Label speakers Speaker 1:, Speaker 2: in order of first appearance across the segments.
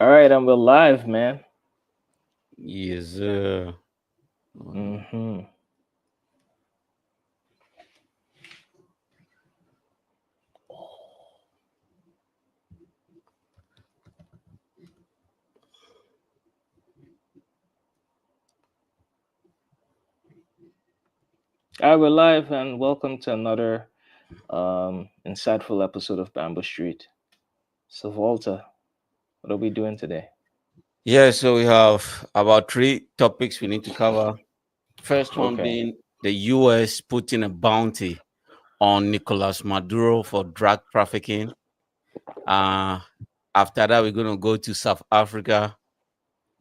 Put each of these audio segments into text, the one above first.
Speaker 1: All right, and we're live, man.
Speaker 2: Yes.
Speaker 1: Mm-hmm. All right, we're live, and welcome to another insightful episode of Bamboo Street. So, Volta, what are we doing today?
Speaker 2: Yeah, so we have about three topics we need to cover. First one
Speaker 1: Okay.
Speaker 2: being the US putting a bounty on Nicolás Maduro for drug trafficking. Uh, After that, we're going to go to South Africa,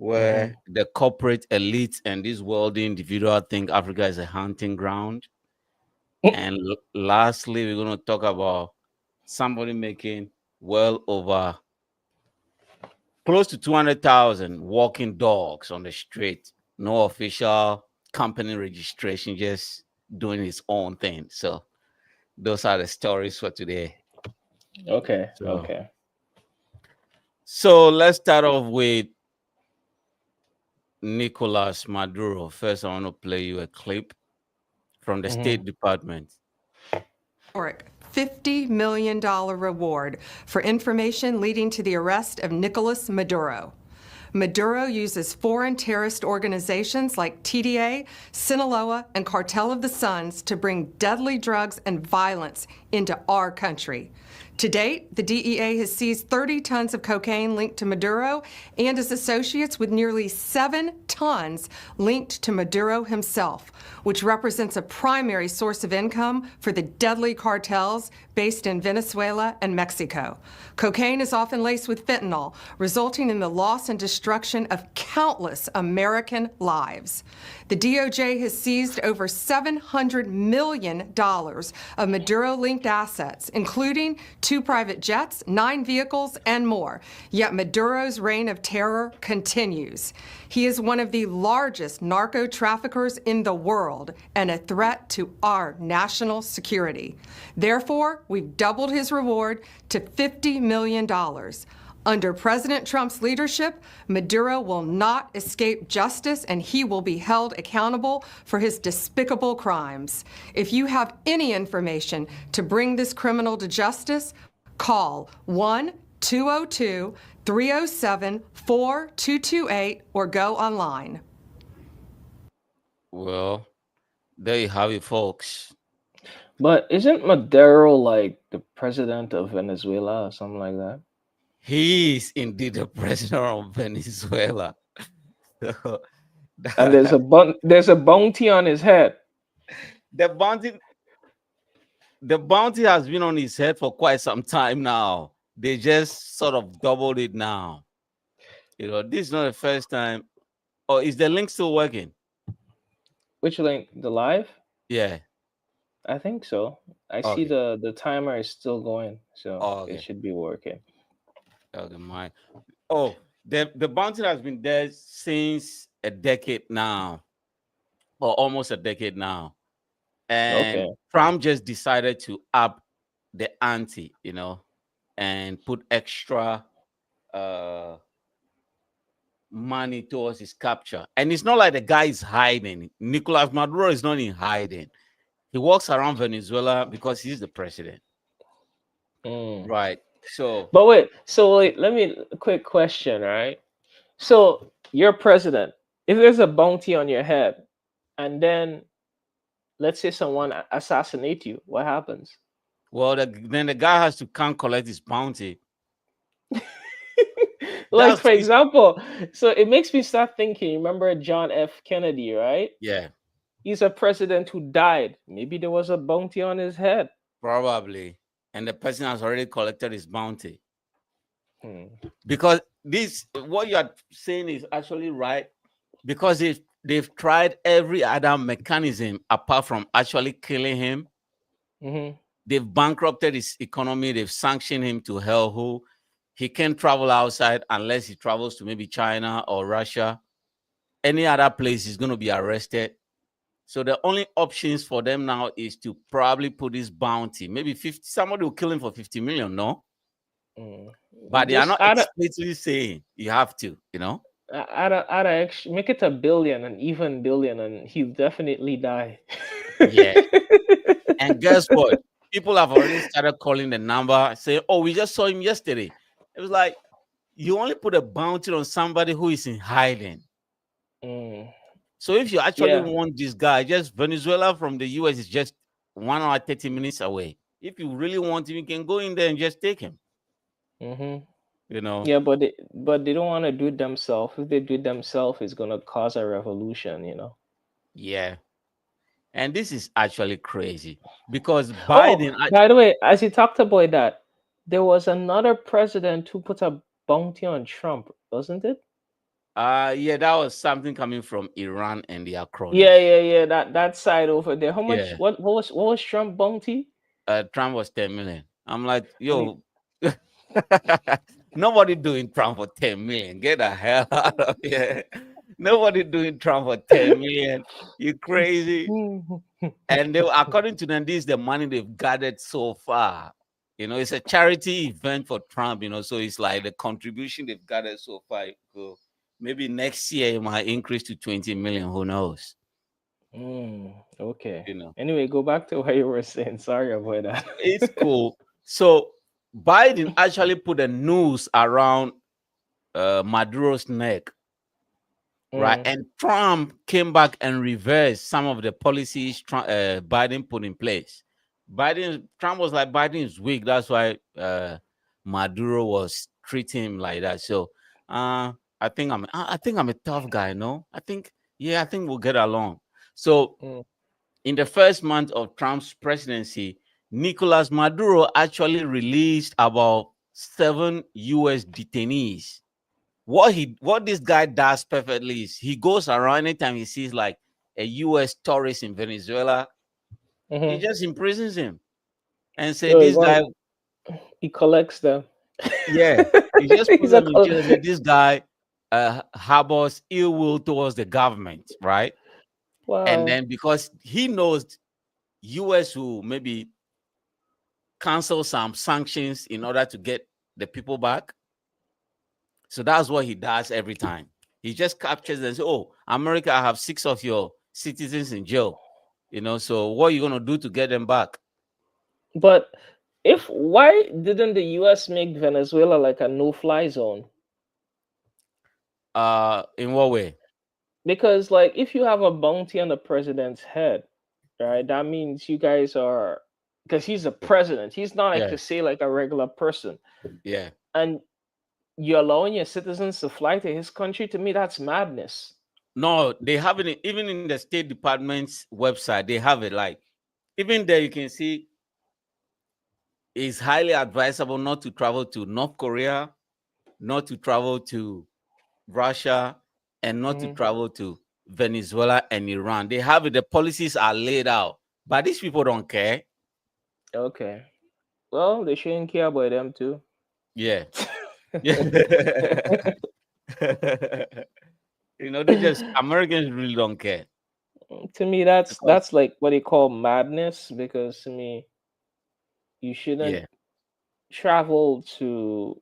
Speaker 1: Mm-hmm.
Speaker 2: where the corporate elite and this wealthy individual think Africa is a hunting ground. And lastly, we're going to talk about somebody making well over close to 200,000 walking dogs on the street. No official company registration, just doing his own thing. So those are the stories for today.
Speaker 1: Okay.
Speaker 2: So
Speaker 1: Okay.
Speaker 2: so let's start off with Nicolas Maduro. First, I want to play you a clip from the
Speaker 1: Mm-hmm.
Speaker 2: State Department.
Speaker 3: $50 million reward for information leading to the arrest of Nicolás Maduro. Maduro uses foreign terrorist organizations like TDA, Sinaloa, and Cartel of the Suns to bring deadly drugs and violence into our country. To date, the DEA has seized 30 tons of cocaine linked to Maduro and his associates, with nearly 7 tons linked to Maduro himself, which represents a primary source of income for the deadly cartels based in Venezuela and Mexico. Cocaine is often laced with fentanyl, resulting in the loss and destruction of countless American lives. The DOJ has seized over $700 million of Maduro-linked assets, including 2 private jets, 9 vehicles, and more. Yet Maduro's reign of terror continues. He is one of the largest narco traffickers in the world and a threat to our national security. Therefore, we've doubled his reward to $50 million. Under President Trump's leadership, Maduro will not escape justice, and he will be held accountable for his despicable crimes. If you have any information to bring this criminal to justice, call 1-202-307-4228 or go online.
Speaker 2: Well, there you have it, folks.
Speaker 1: But isn't Maduro like the president of Venezuela or something like that?
Speaker 2: He is indeed the president of Venezuela. So,
Speaker 1: And there's a bounty on his head.
Speaker 2: the bounty the bounty has been on his head for quite some time now. They just sort of doubled it now. This is not the first time. Oh, is the link still working?
Speaker 1: Which link? The live?
Speaker 2: Yeah.
Speaker 1: I think so. I see
Speaker 2: Okay.
Speaker 1: the timer is still going, so
Speaker 2: Oh,
Speaker 1: it
Speaker 2: okay.
Speaker 1: should be working.
Speaker 2: Okay, my. Oh, the bounty has been there since a decade now, or almost a decade now. And
Speaker 1: Okay.
Speaker 2: Trump just decided to up the ante, and put extra uh money towards his capture. And it's not like the guy is hiding. Nicolas Maduro is not in hiding. He walks around Venezuela because he's the president.
Speaker 1: Mm.
Speaker 2: Right. So,
Speaker 1: But wait, so wait, let me a quick question, right? So you're president. If there's a bounty on your head, and then let's say someone assassinate you, what happens?
Speaker 2: well, then the guy has to come collect his bounty.
Speaker 1: Like
Speaker 2: That's
Speaker 1: for
Speaker 2: his,
Speaker 1: example, so it makes me start thinking. Remember John F. Kennedy, right?
Speaker 2: yeah,
Speaker 1: He's a president who died. Maybe there was a bounty on his head.
Speaker 2: probably. And the person has already collected his bounty.
Speaker 1: Hmm.
Speaker 2: Because what you are saying is actually right. Because they've tried every other mechanism apart from actually killing him.
Speaker 1: Mm-hmm.
Speaker 2: They've bankrupted his economy. They've sanctioned him to hell. Who he can't travel outside unless he travels to maybe China or Russia. Any other place he's going to be arrested. So the only options for them now is to probably put this bounty. Maybe 50. Somebody will kill him for 50 million. No,
Speaker 1: Mm.
Speaker 2: but they are
Speaker 1: Just
Speaker 2: not explicitly saying you have to, you know.
Speaker 1: add a extra, make it a billion, an even billion, and he'll definitely die.
Speaker 2: Yeah. And guess what? People have already started calling the number, saying, "Oh, we just saw him yesterday." It was like you only put a bounty on somebody who is in hiding.
Speaker 1: Mm,
Speaker 2: So if you actually
Speaker 1: yeah.
Speaker 2: want this guy, just Venezuela from the US is just 1 hour 30 minutes away. If you really want him, you can go in there and just take him.
Speaker 1: Mm-hmm.
Speaker 2: You know.
Speaker 1: Yeah, but they don't want to do it themselves. If they do it themselves, it's gonna cause a revolution.
Speaker 2: Yeah. And this is actually crazy because
Speaker 1: Oh,
Speaker 2: Biden.
Speaker 1: by the way, as you talked about that, there was another president who put a bounty on Trump, wasn't it?
Speaker 2: Yeah, that was something coming from Iran and their
Speaker 1: Yeah,
Speaker 2: cronies.
Speaker 1: yeah, yeah. That side over there. How much?
Speaker 2: Yeah.
Speaker 1: What was Trump bounty?
Speaker 2: Trump was 10 million. I'm like,
Speaker 1: I mean,
Speaker 2: yo, nobody doing Trump for 10 million. Get the hell out of here. Nobody doing Trump for 10 million. You crazy? And they, according to them, this is the money they've gathered so far. You know, it's a charity event for Trump, you know, so it's like the contribution they've gathered so far. So maybe next year it might increase to 20 million. Who knows?
Speaker 1: okay.
Speaker 2: You know,
Speaker 1: Anyway, go back to what you were saying. Sorry about
Speaker 2: it's
Speaker 1: that.
Speaker 2: cool. So Biden actually put a noose around Maduro's neck, right?
Speaker 1: Mm,
Speaker 2: And Trump came back and reversed some of the policies Biden put in place. Trump was like, Biden is weak. That's why Maduro was treating him like that. So I think I'm a tough guy, no? I think we'll get along. So
Speaker 1: mm,
Speaker 2: in the first month of Trump's presidency, Nicolás Maduro actually released about 7 US detainees. What this guy does perfectly is he goes around anytime he sees like a US tourist in Venezuela, he
Speaker 1: mm-hmm.
Speaker 2: just imprisons him and say
Speaker 1: So
Speaker 2: this guy,
Speaker 1: he collects them.
Speaker 2: yeah, he just puts
Speaker 1: He's a
Speaker 2: them in jail and say this guy harbors ill will towards the government, right? And
Speaker 1: wow.
Speaker 2: then because he knows US will maybe cancel some sanctions in order to get the people back. So that's what he does every time. He just captures them and says, "Oh, America, I have 6 of your citizens in jail. You know, so what are you gonna do to get them back?"
Speaker 1: But if why didn't the US make Venezuela like a no-fly zone?
Speaker 2: In what way?
Speaker 1: Because like if you have a bounty on the president's head, right, that means you guys are, because he's a president. He's not like
Speaker 2: Yeah,
Speaker 1: to say like a regular person.
Speaker 2: yeah.
Speaker 1: And you're allowing your citizens to fly to his country, to me that's madness.
Speaker 2: No, they have it even in the State Department's website. They have it like even there you can see it's highly advisable not to travel to North Korea, not to travel to Russia, and not to
Speaker 1: Hmm.
Speaker 2: travel to Venezuela and Iran. They have it. The policies are laid out, but these people don't care.
Speaker 1: Okay. Well, they shouldn't care about them too.
Speaker 2: Yeah. You know, they just Americans really don't care.
Speaker 1: To me, that's
Speaker 2: Because
Speaker 1: that's like what they call madness, because to me, you shouldn't
Speaker 2: yeah,
Speaker 1: travel to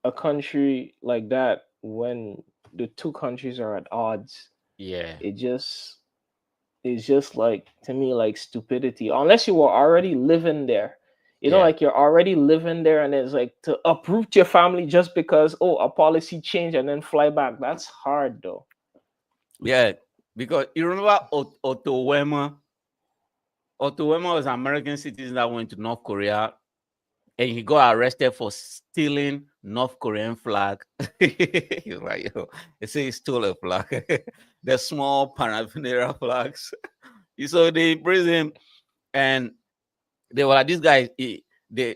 Speaker 1: a country like that when the two countries are at odds.
Speaker 2: yeah,
Speaker 1: It just it's just like, to me, like stupidity. Unless you were already living there.
Speaker 2: yeah,
Speaker 1: Like you're already living there, and it's like to uproot your family just because, oh, a policy change and then fly back. That's hard though.
Speaker 2: yeah. Because you remember Otto Wema? Otto Wema was an American citizen that went to North Korea and he got arrested for stealing North Korean flag. He's like, yo, they say he stole a flag. The small Panamera flags. So they imprisoned him and they were like, this guy,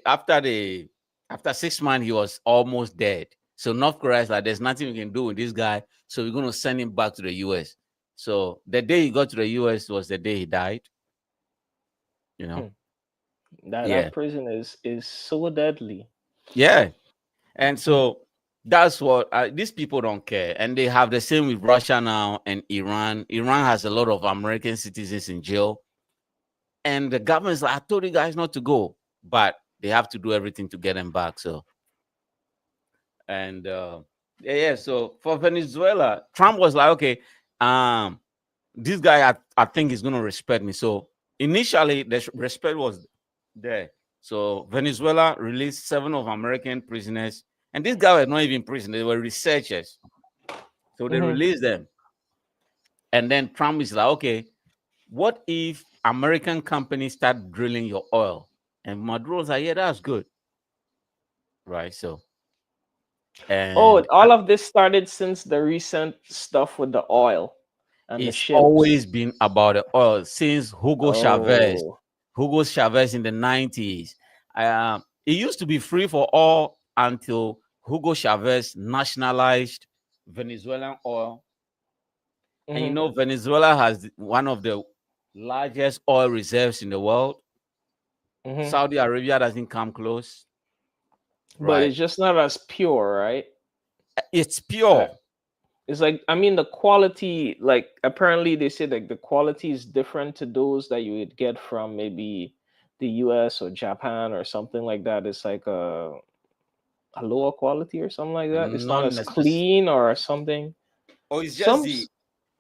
Speaker 2: after 6 months, he was almost dead. So North Korea is like, there's nothing we can do with this guy. So we're gonna send him back to the US. So the day he got to the US was the day he died, you know?
Speaker 1: Hmm. That
Speaker 2: Yeah.
Speaker 1: that prison is so deadly.
Speaker 2: Yeah. And
Speaker 1: Hmm.
Speaker 2: so that's what these people don't care. And they have the same with Russia now and Iran. Iran has a lot of American citizens in jail. And the government's like, I told you guys not to go, but they have to do everything to get them back. So And yeah. So for Venezuela, Trump was like, okay, this guy, I think he's gonna respect me. So initially, the respect was there. So Venezuela released 7 of American prisoners, and these guys were not even prisoners; they were researchers. So they
Speaker 1: Mm-hmm.
Speaker 2: released them, and then Trump is like, okay, what if American companies start drilling your oil? And Maduro's like, yeah, that's good, right? So
Speaker 1: Oh,
Speaker 2: and
Speaker 1: all of this started since the recent stuff with the oil and the
Speaker 2: it's
Speaker 1: ships.
Speaker 2: always been about the oil since Hugo Chavez.
Speaker 1: Oh.
Speaker 2: Hugo Chavez in the 90s. It used to be free for all until Hugo Chavez nationalized Venezuelan oil. And you
Speaker 1: Mm-hmm.
Speaker 2: know, Venezuela has one of the largest oil reserves in the world.
Speaker 1: Mm-hmm.
Speaker 2: Saudi Arabia doesn't come close,
Speaker 1: But
Speaker 2: right?
Speaker 1: it's just not as pure, right?
Speaker 2: It's
Speaker 1: Uh,
Speaker 2: pure.
Speaker 1: it's like, I mean, the quality, like apparently they say like the quality is different to those that you would get from maybe the US or Japan or something like that. It's like a lower quality or something like that. It's not
Speaker 2: Not
Speaker 1: as
Speaker 2: necessary.
Speaker 1: clean or something.
Speaker 2: Or
Speaker 1: Some.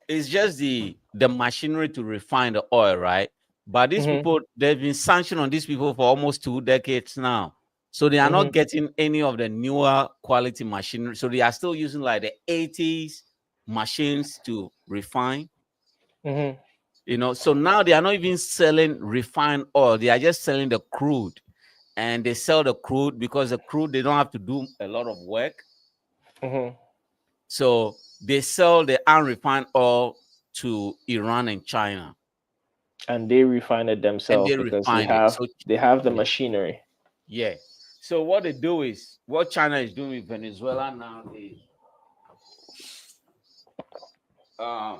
Speaker 2: it's just the machinery to refine the oil, right? But these
Speaker 1: Mm-hmm.
Speaker 2: people, they've been sanctioned on these people for almost 2 decades now. So they are
Speaker 1: Mm-hmm.
Speaker 2: not getting any of the newer quality machinery. So they are still using like the 80s machines to refine,
Speaker 1: Mm-hmm.
Speaker 2: you know. So now they are not even selling refined oil, they are just selling the crude. And they sell the crude because the crude, they don't have to do a lot of work.
Speaker 1: Mm-hmm.
Speaker 2: So they sell the unrefined oil to Iran and China,
Speaker 1: And they refine it
Speaker 2: and
Speaker 1: themselves
Speaker 2: they
Speaker 1: because
Speaker 2: refine it. So
Speaker 1: they have the
Speaker 2: yeah,
Speaker 1: machinery.
Speaker 2: yeah. So what they do is what China is doing with Venezuela now is uh,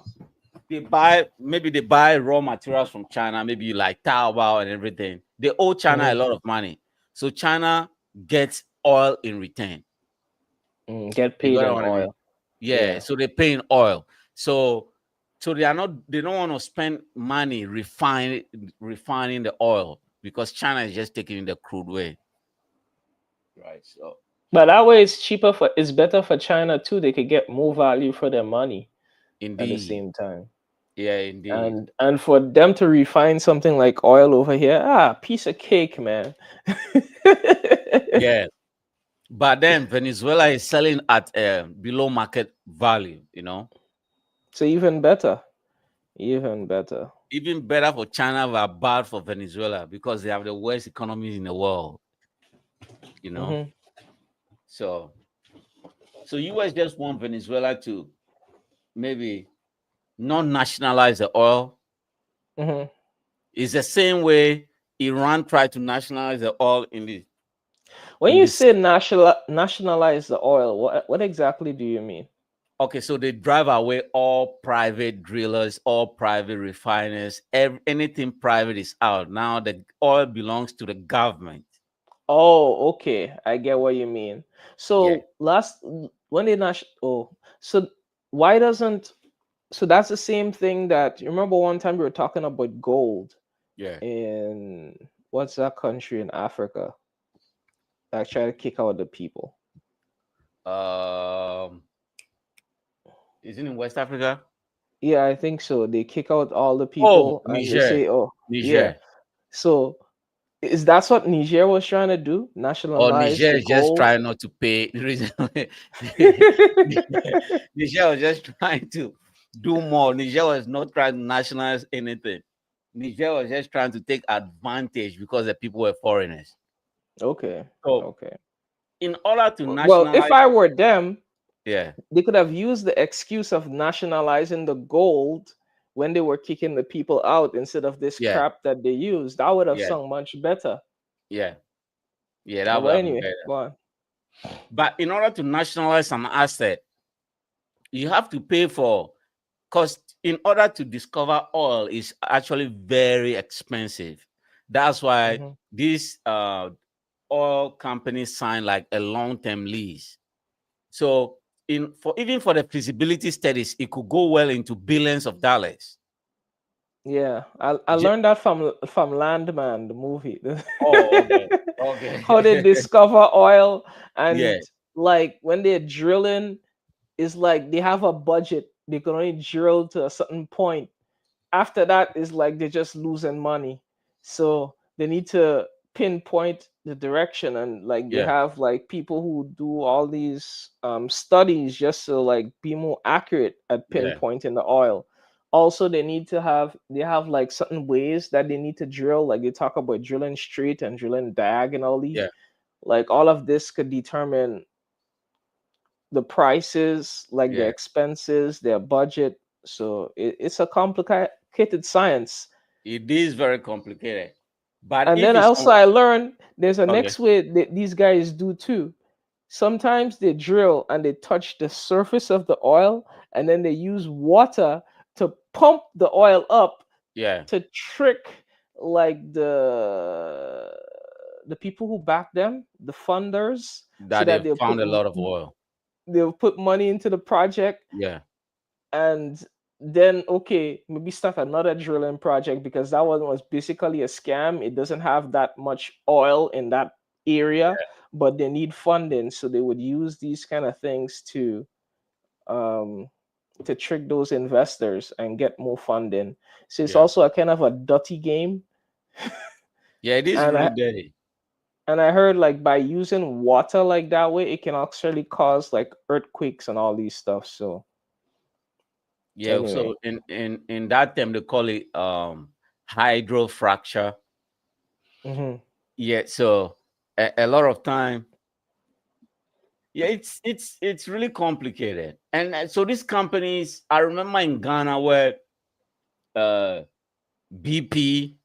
Speaker 2: they buy raw materials from China, maybe like Taobao and everything. They owe China a
Speaker 1: Mm-hmm.
Speaker 2: lot of money, so China gets oil in return.
Speaker 1: Get
Speaker 2: You
Speaker 1: paid
Speaker 2: got
Speaker 1: in
Speaker 2: what I mean?
Speaker 1: oil.
Speaker 2: Yeah.
Speaker 1: Yeah.
Speaker 2: So they pay in oil. So they are not, they don't want to spend money refining the oil because China is just taking the crude way. Right. So
Speaker 1: But that way it's cheaper for it's better for China too. They could get more value for their money at the
Speaker 2: indeed.
Speaker 1: same time.
Speaker 2: Yeah, indeed.
Speaker 1: And for them to refine something like oil over here, piece of cake, man.
Speaker 2: Yeah. But then Venezuela is selling at below market value, you know.
Speaker 1: So even better. Even better.
Speaker 2: Even better for China, but bad for Venezuela because they have the worst economy in the world, you know.
Speaker 1: Hmm.
Speaker 2: So US just want Venezuela to maybe not nationalize the oil.
Speaker 1: Hmm.
Speaker 2: It's the same way Iran tried to nationalize the oil
Speaker 1: When
Speaker 2: in
Speaker 1: you
Speaker 2: this.
Speaker 1: say nationalize the oil, what exactly do you mean?
Speaker 2: Okay, so they drive away all private drillers, all private refiners, anything private is out. Now the oil belongs to the government.
Speaker 1: Oh, okay. I get what you mean.
Speaker 2: Yeah,
Speaker 1: So when they so why doesn't so that's the same thing that you remember one time we were talking about gold
Speaker 2: yeah.
Speaker 1: in what's that country in Africa that try to kick out the people?
Speaker 2: Um, is it in West Africa?
Speaker 1: Yeah, I think so. They kick out all the
Speaker 2: Oh,
Speaker 1: people and they
Speaker 2: Niger,
Speaker 1: say, "Oh, yeah."
Speaker 2: Niger.
Speaker 1: So is that's what Niger was trying to do?
Speaker 2: Or
Speaker 1: Nationalize
Speaker 2: Niger
Speaker 1: the
Speaker 2: is just
Speaker 1: gold?
Speaker 2: trying not to pay. The reason Niger was just trying to do more. Niger was not trying to nationalize anything. Niger was just trying to take advantage because the people were foreigners.
Speaker 1: Okay.
Speaker 2: So,
Speaker 1: Okay.
Speaker 2: in order to
Speaker 1: Well, if
Speaker 2: nationalize,
Speaker 1: I were them,
Speaker 2: yeah,
Speaker 1: they could have used the excuse of nationalizing the gold when they were kicking the people out instead of this
Speaker 2: yeah,
Speaker 1: crap that they used. That would have
Speaker 2: yeah,
Speaker 1: sung much better.
Speaker 2: yeah, yeah, that would
Speaker 1: But
Speaker 2: have been
Speaker 1: anyway,
Speaker 2: better.
Speaker 1: go on.
Speaker 2: But in order to nationalize an asset, you have to pay for, because in order to discover oil is actually very expensive. That's why
Speaker 1: Hmm.
Speaker 2: these oil companies sign like a long-term lease. So in for even for the feasibility studies, it could go well into billions of dollars.
Speaker 1: Yeah, I
Speaker 2: Ju-
Speaker 1: learned that from Landman, the movie.
Speaker 2: Oh, okay, okay.
Speaker 1: How they discover oil and
Speaker 2: Yeah,
Speaker 1: like when they're drilling, it's like they have a budget. They can only drill to a certain point. After that, it's like they're just losing money. So they need to pinpoint the direction, and like they
Speaker 2: Yeah,
Speaker 1: have like people who do all these studies just to like be more accurate at
Speaker 2: yeah,
Speaker 1: pinpointing the oil. Also, they have like certain ways that they need to drill. Like they talk about drilling straight and drilling diagonally.
Speaker 2: yeah,
Speaker 1: Like all of this could determine the prices, like the
Speaker 2: yeah.
Speaker 1: expenses, their budget. So it's a complicated science.
Speaker 2: It is very complicated. But
Speaker 1: And
Speaker 2: if
Speaker 1: then
Speaker 2: it's
Speaker 1: also I learned there's a
Speaker 2: okay,
Speaker 1: next way that these guys do too. Sometimes they drill and they touch the surface of the oil, and then they use water to pump the oil up
Speaker 2: yeah,
Speaker 1: to trick like the people who back them, the funders, so
Speaker 2: that
Speaker 1: that
Speaker 2: they found a lot of oil.
Speaker 1: they'll put money into the project,
Speaker 2: Yeah,
Speaker 1: and then okay, maybe start another drilling project because that one was basically a scam. It doesn't have that much oil in that area, but they need funding, so they would use these kind of things um to trick those investors and get more funding. So it's
Speaker 2: yeah,
Speaker 1: also a kind of a dirty game.
Speaker 2: yeah. It is
Speaker 1: and
Speaker 2: really
Speaker 1: i
Speaker 2: dirty.
Speaker 1: and I heard like by using water like that way, it can actually cause like earthquakes and all these stuff. So
Speaker 2: Yeah.
Speaker 1: anyway.
Speaker 2: So in that term they call it hydrofracture.
Speaker 1: Hmm.
Speaker 2: Yeah. So a lot of time, yeah, it's really complicated. And so these companies, I remember in Ghana where uh BP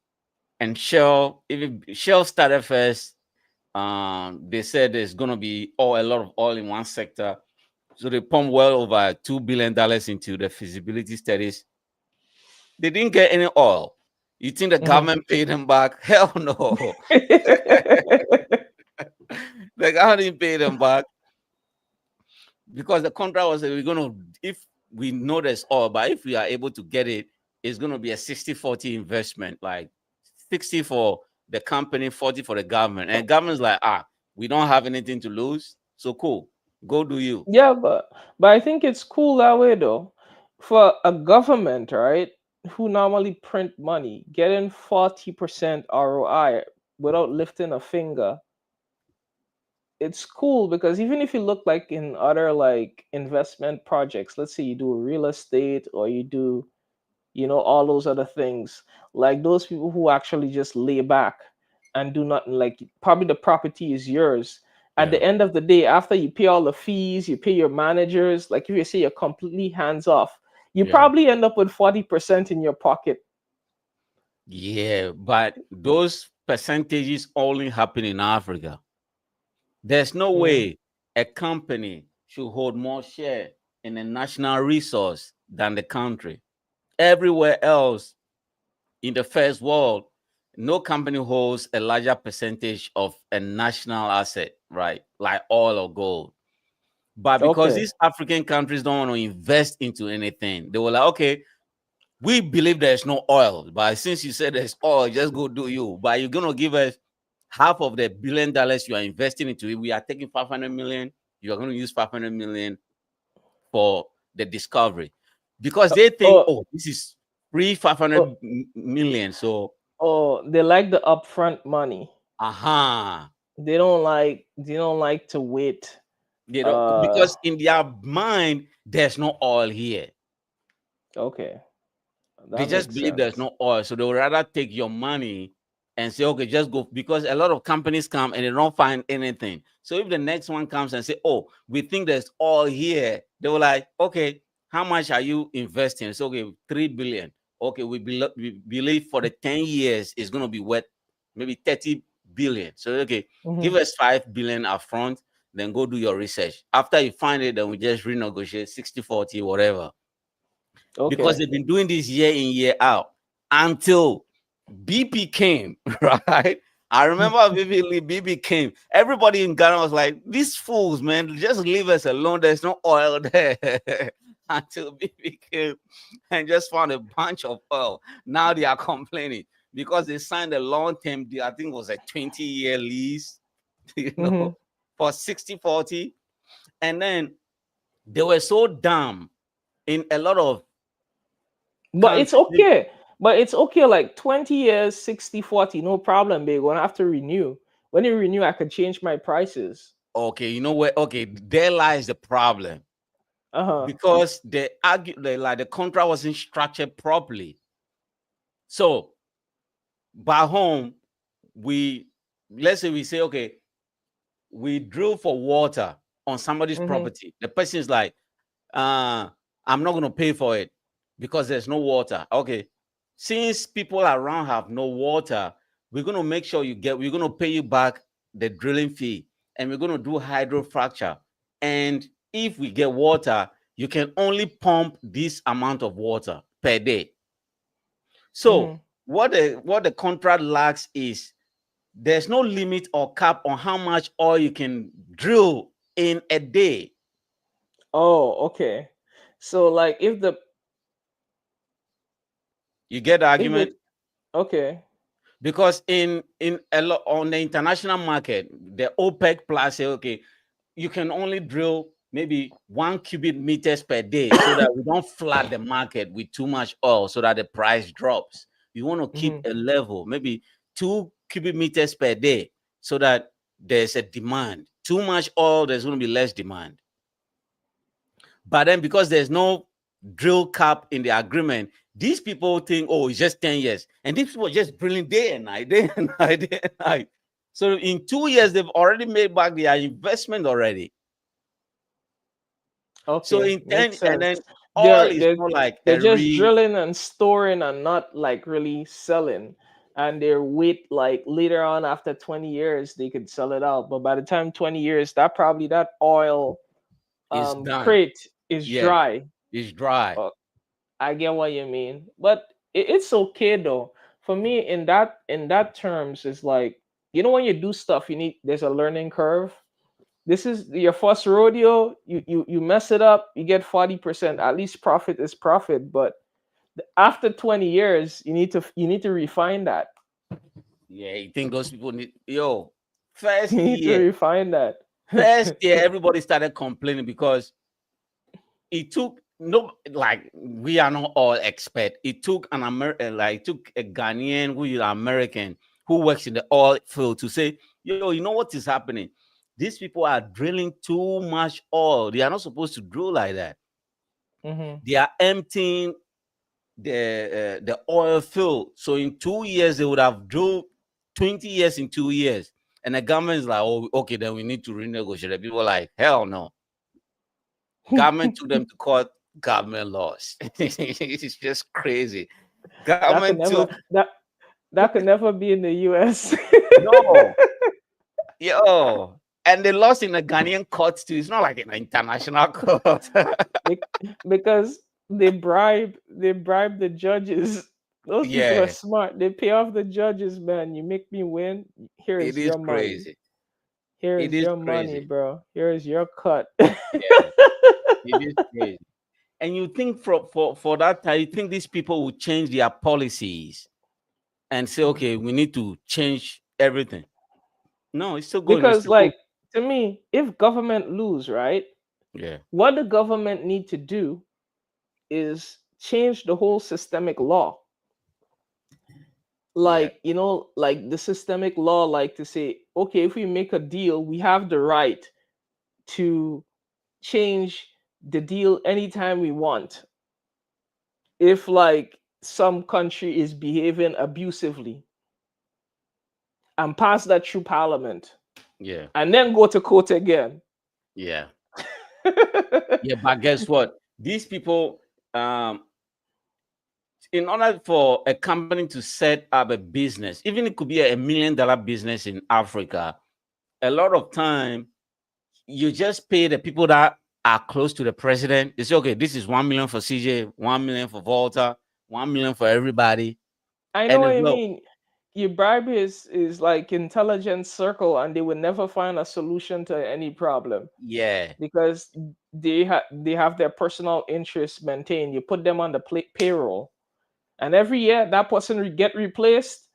Speaker 2: and Shell, even Shell started first. They said there's gonna be a lot of oil in one sector, so they pumped well over $2 billion into the feasibility studies. They didn't get any oil. You think the
Speaker 1: Hmm.
Speaker 2: government paid them back? Hell no. The government didn't pay them back because the contract was that we're gonna, if we know there's oil, but if we are able to get it, it's gonna be a 60-40 investment, like 60 for the company, 40 for the government. And government's like, we don't have anything to lose. So cool. Go do you.
Speaker 1: Yeah, but I think it's cool that way though. For a government, right, who normally print money, getting 40% ROI without lifting a finger, it's cool because even if you look like in other like investment projects, let's say you do real estate or you do, all those other things, like those people who actually just lay back and do nothing, like probably the property is yours. At
Speaker 2: Yeah.
Speaker 1: the end of the day, after you pay all the fees, you pay your managers, like if you say you're completely hands off, you
Speaker 2: Yeah.
Speaker 1: probably end up with 40% in your pocket.
Speaker 2: Yeah. But those percentages only happen in Africa. There's no
Speaker 1: Mm,
Speaker 2: way a company should hold more share in a national resource than the country. Everywhere else in the first world, no company holds a larger percentage of a national asset, right? Like oil or gold. But because
Speaker 1: okay.
Speaker 2: these African countries don't want to invest into anything, they were like, okay, we believe there's no oil, but since you said there's oil, just go do you. But you're gonna give us half of the $1 billion you are investing into it. We are taking 500 million. You are going to use 500 million for the discovery because they think,
Speaker 1: Oh,
Speaker 2: oh, this is free 500
Speaker 1: oh,
Speaker 2: million. So,
Speaker 1: oh, they like the upfront money.
Speaker 2: aha,
Speaker 1: They don't like to wait.
Speaker 2: they don't,
Speaker 1: Uh,
Speaker 2: because in their mind, there's no oil here.
Speaker 1: okay,
Speaker 2: They
Speaker 1: that
Speaker 2: just
Speaker 1: makes
Speaker 2: believe there's
Speaker 1: sense.
Speaker 2: no oil. So they would rather take your money and say, okay, just go. Because a lot of companies come and they don't find anything. So if the next one comes and say, oh, we think there's oil here, they were like, okay, how much are you investing? So, okay, 3 billion. Okay, we believe for the 10 years it's going to be worth maybe 30 billion. So, okay,
Speaker 1: Hmm.
Speaker 2: give us 5 billion upfront, then go do your research. After you find it, then we just renegotiate 60-40, whatever, because
Speaker 1: Okay.
Speaker 2: they've been doing this year in, year out until BP came, right? I remember vividly BP came. Everybody in Ghana was like, these fools, man, just leave us alone. There's no oil there. Until BP came and just found a bunch of oil. Now they are complaining because they signed a long-term deal. I think it was a 20-year lease,
Speaker 1: Hmm.
Speaker 2: for 60-40. And then they were so dumb in a lot of
Speaker 1: But it's
Speaker 2: countries.
Speaker 1: okay. But it's okay, like 20 years, 60/40, no problem, babe. When I have to renew. When you renew, I could change my prices.
Speaker 2: Okay, you know where? Okay, there lies the problem
Speaker 1: Uh-huh.
Speaker 2: because like the contract wasn't structured properly. So back home, let's say we say, okay, we drill for water on somebody's
Speaker 1: Mm-hmm.
Speaker 2: property. The person is like, I'm not going to pay for it because there's no water. Okay, since people around have no water, we're going to make sure we're going to pay you back the drilling fee, and we're going to do hydrofracture. And if we get water, you can only pump this amount of water per day.
Speaker 1: Mm-hmm.
Speaker 2: So what the contract lacks is there's no limit or cap on how much oil you can drill in a day.
Speaker 1: Oh, okay. So like
Speaker 2: You get the
Speaker 1: if
Speaker 2: argument?
Speaker 1: the okay.
Speaker 2: Because in a lot on the international market, the OPEC plus say, okay, you can only drill maybe 1 cubic meters per day so that we don't flood the market with too much oil so that the price drops. We want to keep
Speaker 1: Mm-hmm.
Speaker 2: a level, maybe 2 cubic meters per day so that there's a demand. Too much oil, there's going to be less demand. But then because there's no drill cap in the agreement, these people think, oh, it's just 10 years. And these people are just drilling day and night, day and night, day and night. So in 2 years, they've already made back their investment already. So
Speaker 1: Okay,
Speaker 2: in 10,
Speaker 1: makes
Speaker 2: and
Speaker 1: sense.
Speaker 2: then oil
Speaker 1: They're
Speaker 2: is
Speaker 1: they're
Speaker 2: more like
Speaker 1: they're
Speaker 2: a
Speaker 1: just
Speaker 2: re
Speaker 1: drilling and storing and not like really selling. And they wait like later on after 20 years they could sell it out. But by the time 20 years, that oil
Speaker 2: is done.
Speaker 1: crate is
Speaker 2: Yeah,
Speaker 1: dry.
Speaker 2: it's dry.
Speaker 1: Uh, I get what you mean. But it's okay though. For me in that terms, it's like when you do stuff, there's a learning curve. This is your first rodeo. You mess it up, you get 40%. At least profit is profit. But after 20 years, you need to refine that.
Speaker 2: Yeah, you think those people need
Speaker 1: You need to refine that.
Speaker 2: first year, everybody started complaining because it took no like we are not all expert. It took an American, like it took a Ghanaian who is American who works in the oil field to say, yo, you know what is happening? These people are drilling too much oil. They are not supposed to drill like that.
Speaker 1: Hmm.
Speaker 2: They are emptying the oil field. So in 2 years they would have drilled 20 years in 2 years. And the government is like, oh, okay, then we need to renegotiate. The people are like, hell no. Government took them to court. Government lost. It's just crazy.
Speaker 1: that could
Speaker 2: Government
Speaker 1: never
Speaker 2: took
Speaker 1: that that could never be in the US.
Speaker 2: no, and they lost in the Ghanaian courts too. It's not like an international court.
Speaker 1: Be- because they bribe the judges. Those people are
Speaker 2: Yeah,
Speaker 1: smart. They pay off the judges, man. You make me win. Here
Speaker 2: it
Speaker 1: is
Speaker 2: is
Speaker 1: your money.
Speaker 2: crazy.
Speaker 1: Here
Speaker 2: It
Speaker 1: is
Speaker 2: is
Speaker 1: your money,
Speaker 2: crazy.
Speaker 1: bro. Here is your cut.
Speaker 2: Yeah, it is crazy. And you think for that time, you think these people will change their policies and say, okay, we need to change everything. No, it's still going. It's
Speaker 1: Because,
Speaker 2: still
Speaker 1: like, to me, if government lose, right,
Speaker 2: yeah,
Speaker 1: what the government need to do is change the whole systemic law.
Speaker 2: yeah,
Speaker 1: Like the systemic law, like to say, okay, if we make a deal, we have the right to change the deal anytime we want. If like some country is behaving abusively, and pass that through parliament,
Speaker 2: yeah,
Speaker 1: and then go to court again.
Speaker 2: yeah. Yeah, but guess what? These people, in order for a company to set up a business, even it could be a $1 million business in Africa, a lot of time you just pay the people that are close to the president. They say, okay, this is 1 million for CJ, 1 million for Volta, 1 million for everybody.
Speaker 1: I know
Speaker 2: And
Speaker 1: what
Speaker 2: as
Speaker 1: you
Speaker 2: well,
Speaker 1: mean. You bribe is like intelligence circle, and they would never find a solution to any problem
Speaker 2: yeah,
Speaker 1: because they have their personal interests maintained. You put them on the payroll, and every year that person get replaced.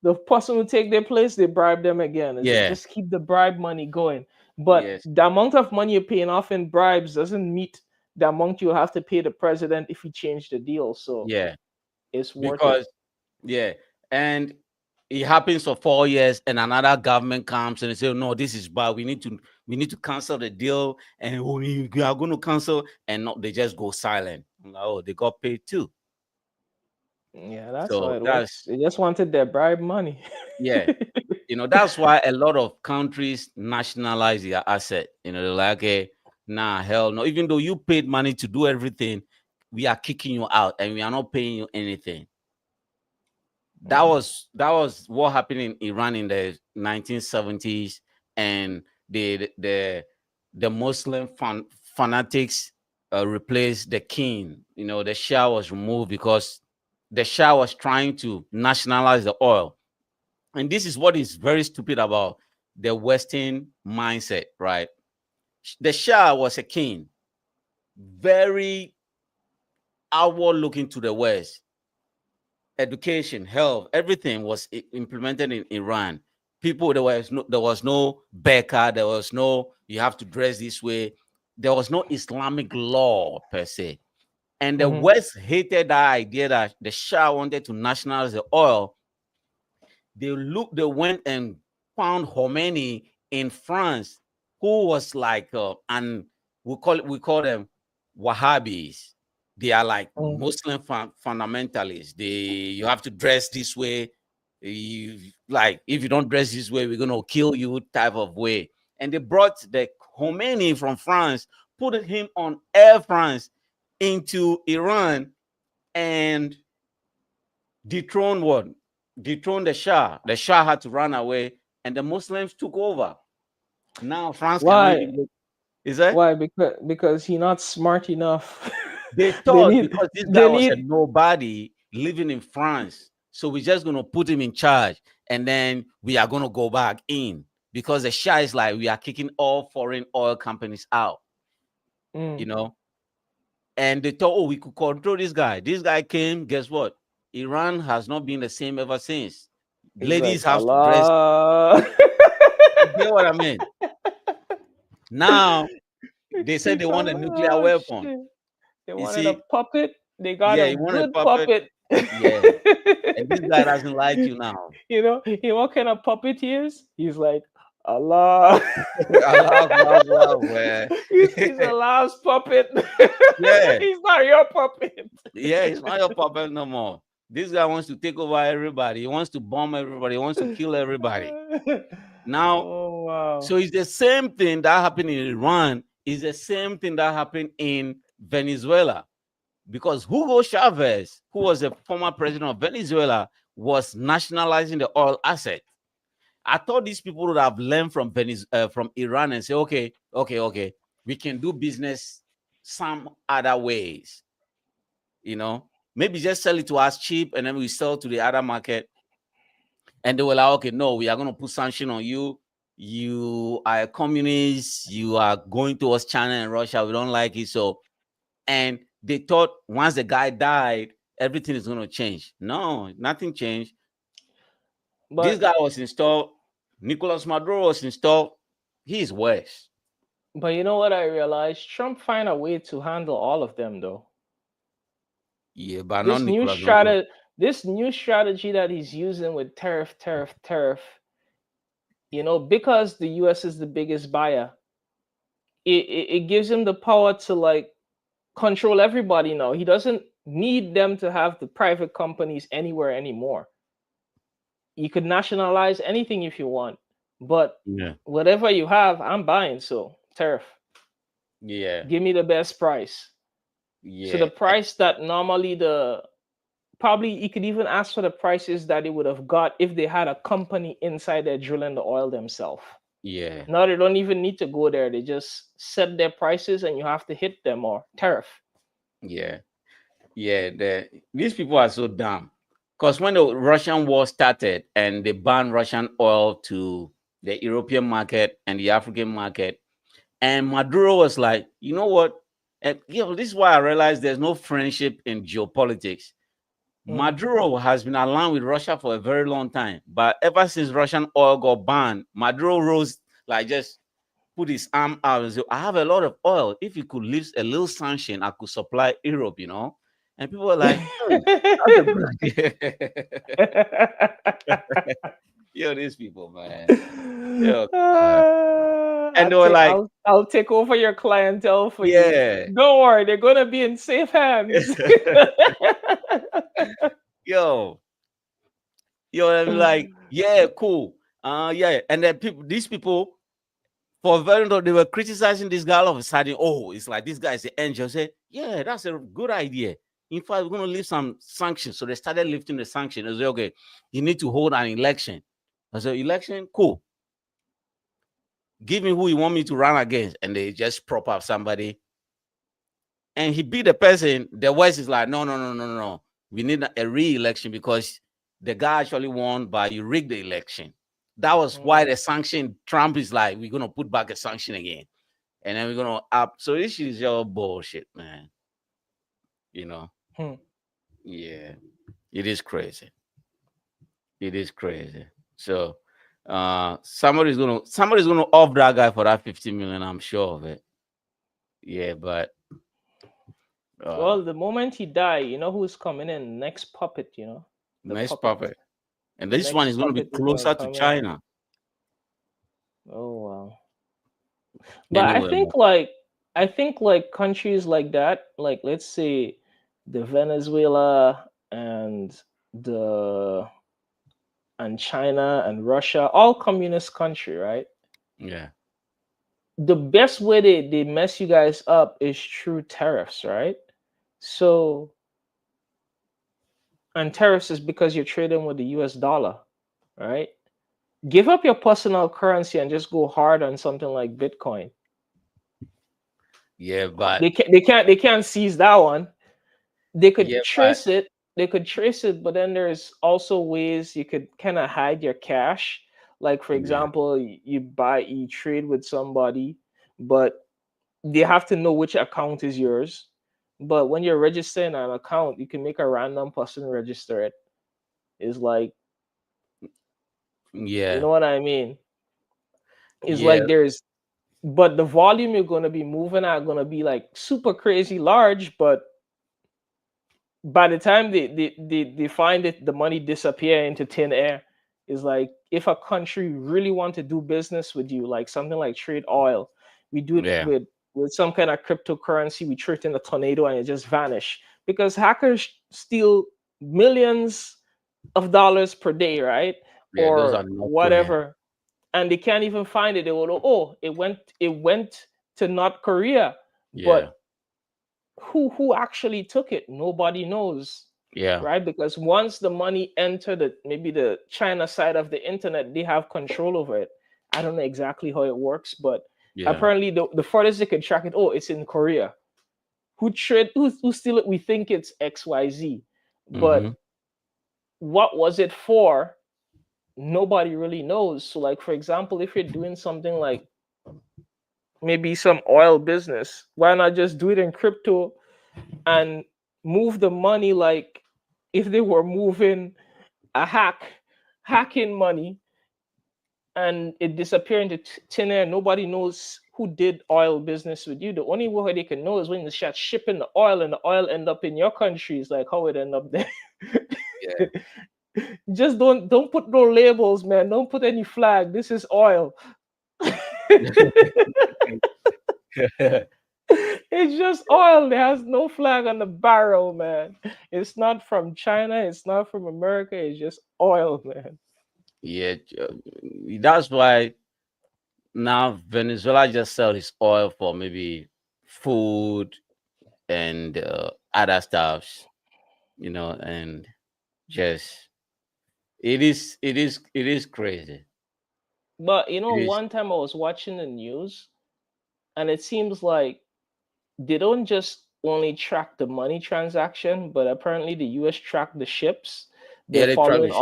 Speaker 1: The person who take their place, they bribe them again. It's
Speaker 2: yeah,
Speaker 1: just keep the bribe money going. But
Speaker 2: Yes.
Speaker 1: the amount of money you're paying off in bribes doesn't meet the amount you have to pay the president if you change the deal. So
Speaker 2: Yeah.
Speaker 1: it's worth it.
Speaker 2: Because yeah, and it happens for 4 years, and another government comes and they say, "No, this is bad. We need to cancel the deal, and we are going to cancel." And no, they just go silent. I'm like, oh, they got paid too.
Speaker 1: Yeah, that's how
Speaker 2: So
Speaker 1: it
Speaker 2: that's
Speaker 1: works. They just wanted their bribe money.
Speaker 2: yeah. That's why a lot of countries nationalize their asset. They're like, okay, nah, hell no. Even though you paid money to do everything, we are kicking you out and we are not paying you anything.
Speaker 1: Mm,
Speaker 2: That was what happened in Iran in the 1970s, and the Muslim fanatics replaced the king. The Shah was removed because the Shah was trying to nationalize the oil. And this is what is very stupid about the Western mindset, right? The Shah was a king, very outward looking to the West. Education, health, everything was implemented in Iran. People, there was no becca, there was no you have to dress this way. There was no Islamic law per se. And the
Speaker 1: mhm,
Speaker 2: West hated that idea that the Shah wanted to nationalize the oil. They went and found Khomeini in France, who was like and we call them Wahhabis. They are like
Speaker 1: mm.
Speaker 2: Muslim fundamentalists. You have to dress this way. Like if you don't dress this way, we're gonna kill you type of way. And they brought the Khomeini from France, put him on Air France into Iran, and dethroned what? Dethroned the Shah. The Shah had to run away, and the Muslims took over. Now France cannot
Speaker 1: Why?
Speaker 2: even. Is that
Speaker 1: Why? Because he not smart enough.
Speaker 2: they
Speaker 1: they
Speaker 2: thought
Speaker 1: need
Speaker 2: because this guy
Speaker 1: they
Speaker 2: was a
Speaker 1: need
Speaker 2: nobody living in France, so we're just gonna put him in charge, and then we are gonna go back in because the Shah is like we are kicking all foreign oil companies out, you
Speaker 1: mm,
Speaker 2: know. And they thought, oh, we could control this guy. This guy came. Guess what? Iran has not been the same ever since.
Speaker 1: it's like
Speaker 2: Ladies have to dress.
Speaker 1: Allah.
Speaker 2: You get what I mean? Now they said they want a nuclear
Speaker 1: Oh
Speaker 2: weapon.
Speaker 1: shit. They
Speaker 2: You
Speaker 1: wanted a
Speaker 2: see,
Speaker 1: puppet. They got
Speaker 2: yeah,
Speaker 1: a
Speaker 2: you want a
Speaker 1: good
Speaker 2: puppet,
Speaker 1: puppet.
Speaker 2: yeah, and this guy doesn't like you now.
Speaker 1: What kind of puppet he is? He's like Allah.
Speaker 2: Allah Akbar, man.
Speaker 1: He's Allah's puppet.
Speaker 2: Yeah,
Speaker 1: He's not your puppet.
Speaker 2: yeah, it's not your puppet no more. This guy wants to take over everybody. He wants to bomb everybody. He wants to kill everybody. Now,
Speaker 1: Oh wow.
Speaker 2: so it's the same thing that happened in Iran. It's the same thing that happened in Venezuela. Because Hugo Chavez, who was a former president of Venezuela, was nationalizing the oil asset. I thought these people would have learned from Iran and say, okay, we can do business some other ways. Maybe just sell it to us cheap and then we sell to the other market. And they were like, okay, no, we are going to put sanction on you. You are a communist. You are going towards China and Russia. We don't like it. So, and they thought once the guy died, everything is going to change. No, nothing changed. This
Speaker 1: But
Speaker 2: guy was installed. Nicolás Maduro was installed. He's worse.
Speaker 1: you know what I realized? Trump find a way to handle all of them though.
Speaker 2: Yeah, but not
Speaker 1: This new
Speaker 2: Nicolás Maduro.
Speaker 1: strategy this new strategy that he's using with tariff, because the US is the biggest buyer, it gives him the power to like control everybody now. He doesn't need them to have the private companies anywhere anymore. You could nationalize anything if you want, but
Speaker 2: Yeah,
Speaker 1: whatever you have, I'm buying. So tariff,
Speaker 2: yeah,
Speaker 1: give me the best price. So the
Speaker 2: yeah,
Speaker 1: price that normally the probably you could even ask for the prices that they would have got if they had a company inside there drilling the oil themselves.
Speaker 2: yeah,
Speaker 1: Now they don't even need to go there. They just set their prices and you have to hit them or tariff.
Speaker 2: yeah, yeah. These people are so dumb. Because when the Russian war started and they banned Russian oil to the European market and the African market, and Maduro was like, you know what? This is why I realized there's no friendship in geopolitics.
Speaker 1: Mm.
Speaker 2: Maduro has been aligned with Russia for a very long time, but ever since Russian oil got banned, Maduro rose like just put his arm out and say, I have a lot of oil. If you could leave a little sanction, I could supply Europe, you know? And people were like, that's a good idea. Yo, these people, man. Yo, God. And they were like,
Speaker 1: I'll take over your clientele for you.
Speaker 2: yeah.
Speaker 1: Don't worry, they're gonna be in safe hands.
Speaker 2: yo, I'm like, yeah, cool. Yeah. And then these people, for very long, they were criticizing this guy all of a sudden. Oh, it's like this guy is the angel. I said, yeah, that's a good idea. In fact, we're going to leave some sanctions. So they started lifting the sanction. I said, okay, you need to hold an election. I said, election? Cool. Give me who you want me to run against. And they just prop up somebody. And he beat the person. The West is like, no. We need a re-election because the guy actually won, but you rigged the election. That was why the sanction, Trump is like, we're going to put back a sanction again. And then we're going to up. So this is your bullshit, man. You know? Yeah. It is crazy. It is crazy. So somebody's gonna off that guy for that 50 million, I'm sure of it. Yeah, but
Speaker 1: well, the moment he die, you know who's coming in? Next puppet, you know? The
Speaker 2: nice puppet. And this
Speaker 1: next
Speaker 2: one is going to be
Speaker 1: puppet is gonna
Speaker 2: closer to
Speaker 1: come in.
Speaker 2: China.
Speaker 1: Oh wow. But
Speaker 2: Anyway,
Speaker 1: I think like countries like that, like let's say the Venezuela and the and China and Russia, all communist country, right?
Speaker 2: yeah.
Speaker 1: The best way they mess you guys up is through tariffs, right? So, and tariffs is because you're trading with the US dollar, right? Give up your personal currency and just go hard on something like Bitcoin.
Speaker 2: Yeah, but
Speaker 1: They can't seize that one. They could
Speaker 2: yeah, but
Speaker 1: trace it. They could trace it, but then there's also ways you could kind of hide your cash. Like for
Speaker 2: yeah,
Speaker 1: example, you trade with somebody, but they have to know which account is yours. But when you're registering an account, you can make a random person register it. It's like, you
Speaker 2: yeah,
Speaker 1: know what I mean? It's
Speaker 2: yeah,
Speaker 1: like but the volume you're going to be moving at going to be like super crazy large, but by the time they find it, the money disappear into thin air. Is like if a country really want to do business with you, like something like trade oil, we do it
Speaker 2: yeah,
Speaker 1: with some kind of cryptocurrency. We trade in a tornado and it just vanish because hackers steal millions of dollars per day, right?
Speaker 2: yeah. Those
Speaker 1: Or
Speaker 2: are North Korean.
Speaker 1: whatever, and they can't even find it. They will, oh, it went to North Korea,
Speaker 2: Yeah,
Speaker 1: but who actually took it? Nobody knows,
Speaker 2: yeah,
Speaker 1: right? Because once the money entered maybe the China side of the internet, they have control over it. I don't know exactly how it works, but
Speaker 2: yeah.
Speaker 1: apparently the furthest they could track it, oh, it's in Korea. Who steal it? We think it's XYZ,
Speaker 2: Mm-hmm.
Speaker 1: but what was it for? Nobody really knows. So, like for example, if you're doing something like maybe some oil business, why not just do it in crypto and move the money like if they were moving a hacking money, and it disappear into thin air. Nobody knows who did oil business with you. The only way they can know is when they start shipping the oil and the oil end up in your country. It's like how it end up there.
Speaker 2: Yeah.
Speaker 1: Just don't put no labels, man. Don't put any flag. This is oil. It's just oil. There has no flag on the barrel, man. It's not from China. It's not from America. It's just oil, man.
Speaker 2: Yeah, that's why now Venezuela just sell his oil for maybe food and other stuffs, and just it is crazy.
Speaker 1: But
Speaker 2: It is.
Speaker 1: one time I was watching the news, and it seems like they don't just only track the money transaction, but apparently the US track the ships. They're
Speaker 2: Yeah, they track the
Speaker 1: following
Speaker 2: ship.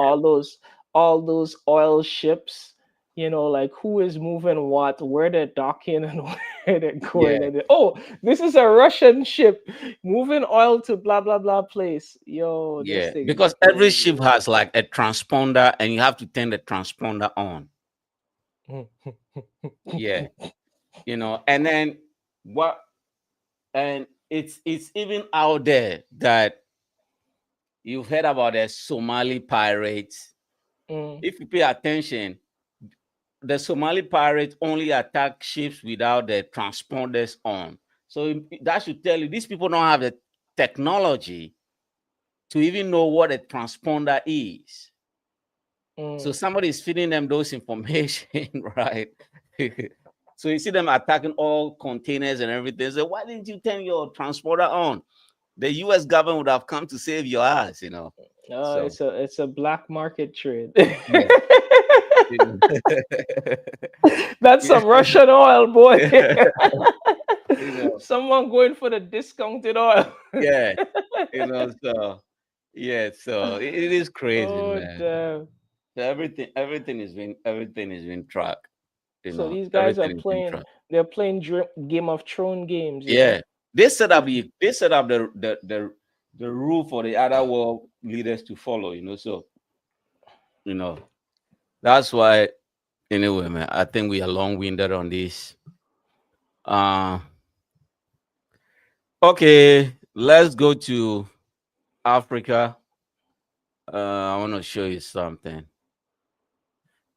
Speaker 1: all those oil ships, like who is moving what, where they're docking and where they're going.
Speaker 2: Yeah,
Speaker 1: And oh, this is a Russian ship moving oil to blah blah blah place. Yo, this
Speaker 2: yeah.
Speaker 1: thing is
Speaker 2: Because every
Speaker 1: crazy.
Speaker 2: ship has like a transponder, and you have to turn the transponder on. Yeah, And then what? And it's even out there that you've heard about the Somali pirates.
Speaker 1: Mm.
Speaker 2: If you pay attention, the Somali pirates only attack ships without the transponders on. So that should tell you these people don't have the technology to even know what a transponder is. So somebody is feeding them those information, right? So you see them attacking all containers and everything. So why didn't you turn your transporter on? The U.S. government would have come to save your ass, So
Speaker 1: It's a black market trade.
Speaker 2: yeah.
Speaker 1: That's some Russian oil, boy.
Speaker 2: you know,
Speaker 1: Someone going for the discounted oil.
Speaker 2: yeah, so yeah, so it is crazy,
Speaker 1: Oh
Speaker 2: man.
Speaker 1: damn!
Speaker 2: So everything is been tracked,
Speaker 1: So these guys are
Speaker 2: everything is been
Speaker 1: playing.
Speaker 2: tracked.
Speaker 1: They're playing Game of Thrones games.
Speaker 2: Yeah, they set up the rule for the other world leaders to follow, So you know that's why. Anyway, man, I think we are long-winded on this. Uh okay, let's go to Africa. I want to show you something.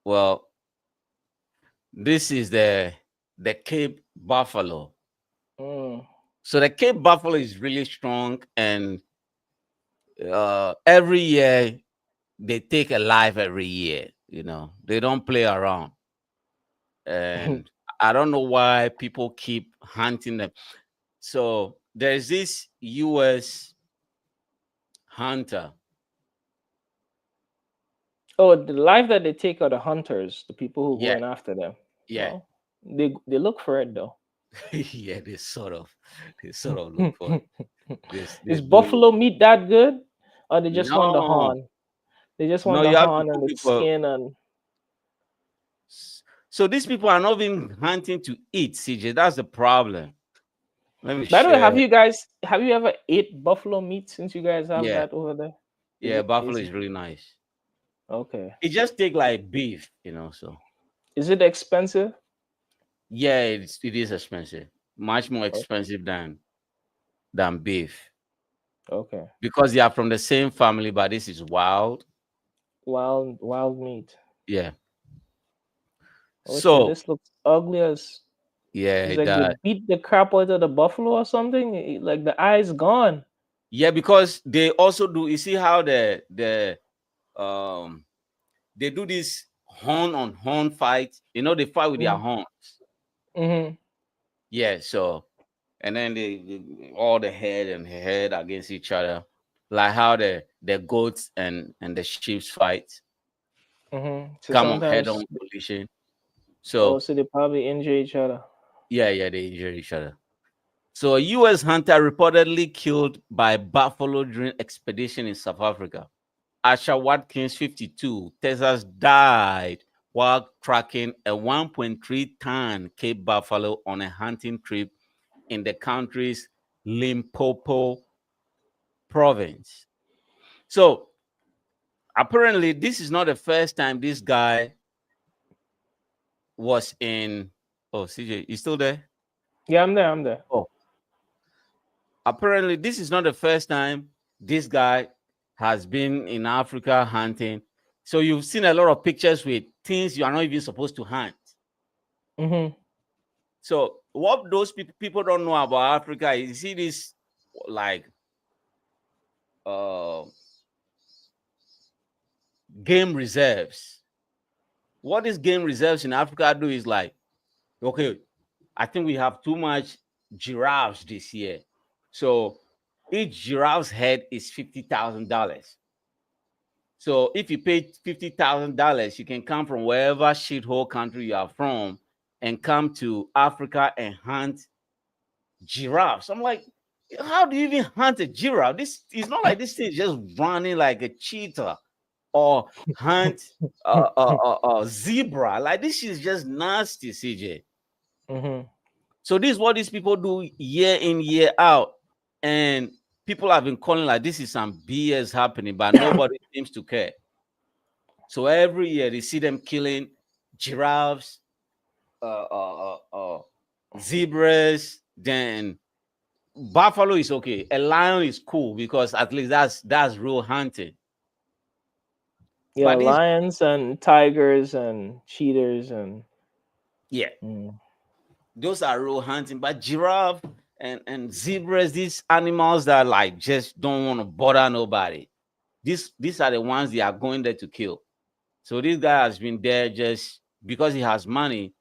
Speaker 2: Well, this is the Cape Buffalo.
Speaker 1: Mm.
Speaker 2: So the Cape Buffalo is really strong, and every year they take a life every year. They don't play around, and I don't know why people keep hunting them. So there's this U.S. hunter.
Speaker 1: Oh, the life that they take are the hunters, the people who
Speaker 2: Yeah,
Speaker 1: going after them.
Speaker 2: yeah,
Speaker 1: Well, they look for it though.
Speaker 2: yeah. They sort of look for it. This they
Speaker 1: Is
Speaker 2: do.
Speaker 1: buffalo meat that good, or they just want the
Speaker 2: No,
Speaker 1: horn? They just want
Speaker 2: no.
Speaker 1: the
Speaker 2: You have to
Speaker 1: horn and
Speaker 2: cook
Speaker 1: the
Speaker 2: it for.
Speaker 1: skin and.
Speaker 2: So these people are not even hunting to eat, CJ. That's the problem. Let me
Speaker 1: By the way,
Speaker 2: share.
Speaker 1: have you ever ate buffalo meat since you guys have
Speaker 2: Yeah,
Speaker 1: that over there?
Speaker 2: yeah. Buffalo
Speaker 1: Is it
Speaker 2: is really nice.
Speaker 1: okay?
Speaker 2: It just take like beef, So
Speaker 1: Is it expensive?
Speaker 2: yeah, it is expensive. Much more
Speaker 1: Oh,
Speaker 2: expensive than beef
Speaker 1: okay.
Speaker 2: because they are from the same family, but this is wild.
Speaker 1: Wild meat.
Speaker 2: Yeah.
Speaker 1: Oh shit,
Speaker 2: So
Speaker 1: this looks ugly as.
Speaker 2: yeah,
Speaker 1: It's like they
Speaker 2: that
Speaker 1: beat the crap out of the buffalo or something. Like the eye's gone.
Speaker 2: yeah, because they also do. You see how um they do this horn on horn fight. They fight with their
Speaker 1: Mm-hmm.
Speaker 2: horns.
Speaker 1: Mm-hmm.
Speaker 2: Yeah. So and then they all the head and head against each other, like how the goats and the sheep fight,
Speaker 1: So
Speaker 2: come on head
Speaker 1: sometimes,
Speaker 2: on collision.
Speaker 1: oh,
Speaker 2: So
Speaker 1: so they probably injure each other.
Speaker 2: yeah, they injure each other. So a U.S. hunter reportedly killed by buffalo during expedition in South Africa. Asha Watkins, 52, Texas, died while tracking a 1.3-ton Cape buffalo on a hunting trip in the country's Limpopo province. So apparently, this is not the first time this guy was in. Oh, CJ, you still there?
Speaker 1: Yeah, I'm there. I'm there.
Speaker 2: Oh, apparently, this is not the first time this guy has been in Africa hunting. So you've seen a lot of pictures with things you are not even supposed to hunt.
Speaker 1: Mm-hmm.
Speaker 2: So what those people don't know about Africa is you see this like uh game reserves. What these game reserves in Africa do is like, okay, I think we have too much giraffes this year. So each giraffe's head is $50,000. So if you pay $50,000, you can come from wherever shithole country you are from and come to Africa and hunt giraffes. I'm like, how do you even hunt a giraffe? This is not like this thing is just running like a cheetah or hunt a zebra. Like this is just nasty, CJ.
Speaker 1: Mm-hmm.
Speaker 2: So this is what these people do year in, year out. And people have been calling like this is some BS happening, but nobody seems to care. So every year they see them killing giraffes, uh, uh, uh, uh, zebras, then buffalo is okay. A lion is cool because at least that's real hunting.
Speaker 1: Yeah,
Speaker 2: But this,
Speaker 1: lions and tigers and cheetahs and
Speaker 2: yeah,
Speaker 1: mm,
Speaker 2: those are real hunting. But giraffe and zebras, these animals that like just don't want to bother nobody. These are the ones they are going there to kill. So this guy has been there just because he has money.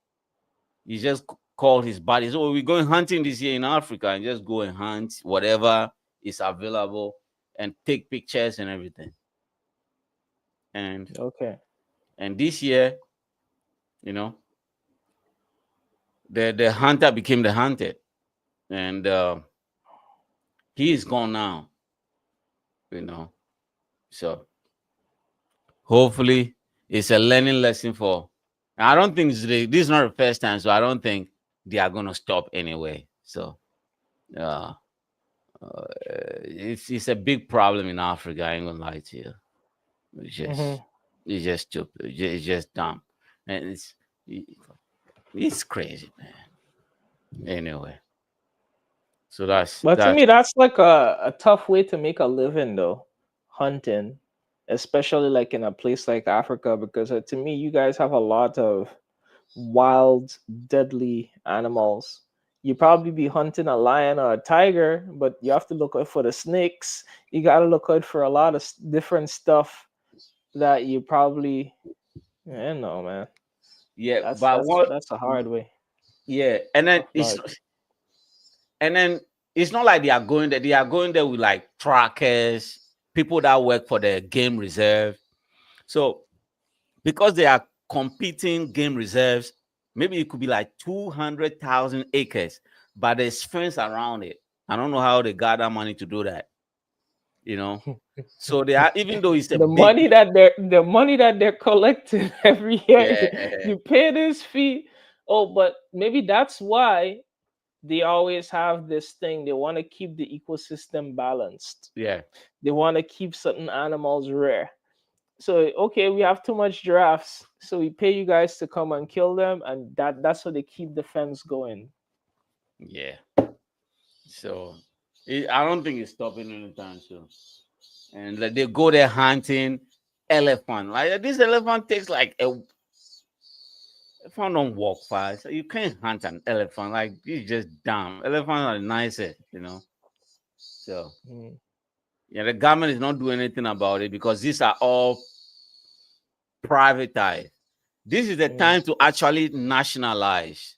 Speaker 2: He just called his buddies. So we're going hunting this year in Africa and just go and hunt whatever is available and take pictures and everything. And
Speaker 1: okay.
Speaker 2: and this year, you know, the hunter became the hunted, and he is gone now. You know, so hopefully it's a learning lesson for. I don't think this is not the first time, so I don't think they are gonna stop anyway. So uh, it's a big problem in Africa. I ain't gonna lie to you. It's just
Speaker 1: Hmm.
Speaker 2: it's just stupid. It's just dumb, and it's crazy, man. Anyway, so
Speaker 1: But to
Speaker 2: that's
Speaker 1: me, that's like a tough way to make a living, though, hunting, especially like in a place like Africa, because to me, you guys have a lot of wild, deadly animals. You probably be hunting a lion or a tiger, but you have to look out for the snakes. You got to look out for a lot of different stuff that you probably, yeah, no, man.
Speaker 2: yeah.
Speaker 1: That's
Speaker 2: But
Speaker 1: that's
Speaker 2: what?
Speaker 1: that's a hard way.
Speaker 2: Yeah, and then
Speaker 1: Tough life.
Speaker 2: it's not like they are going there. They are going there with like trackers, people that work for the game reserve. So because they are competing game reserves, maybe it could be like 200,000 acres, but there's fence around it. I don't know how they got that money to do that, you know. So they are, even though it's a big,
Speaker 1: The money that they're collecting every year,
Speaker 2: yeah,
Speaker 1: you pay this fee. Oh, but maybe that's why they always have this thing. They want to keep the ecosystem balanced.
Speaker 2: yeah,
Speaker 1: They want to keep certain animals rare. So okay, we have too much giraffes, so we pay you guys to come and kill them, and that's how they keep the fence going.
Speaker 2: yeah. So I don't think it's stopping anytime soon. And like they go there hunting elephant. Like this elephant takes like a elephant don't walk fast. You can't hunt an elephant. Like it's just dumb. Elephants are nicer, you know. So
Speaker 1: Mm,
Speaker 2: yeah, the government is not doing anything about it because these are all privatized. This is the
Speaker 1: mm.
Speaker 2: time to actually nationalize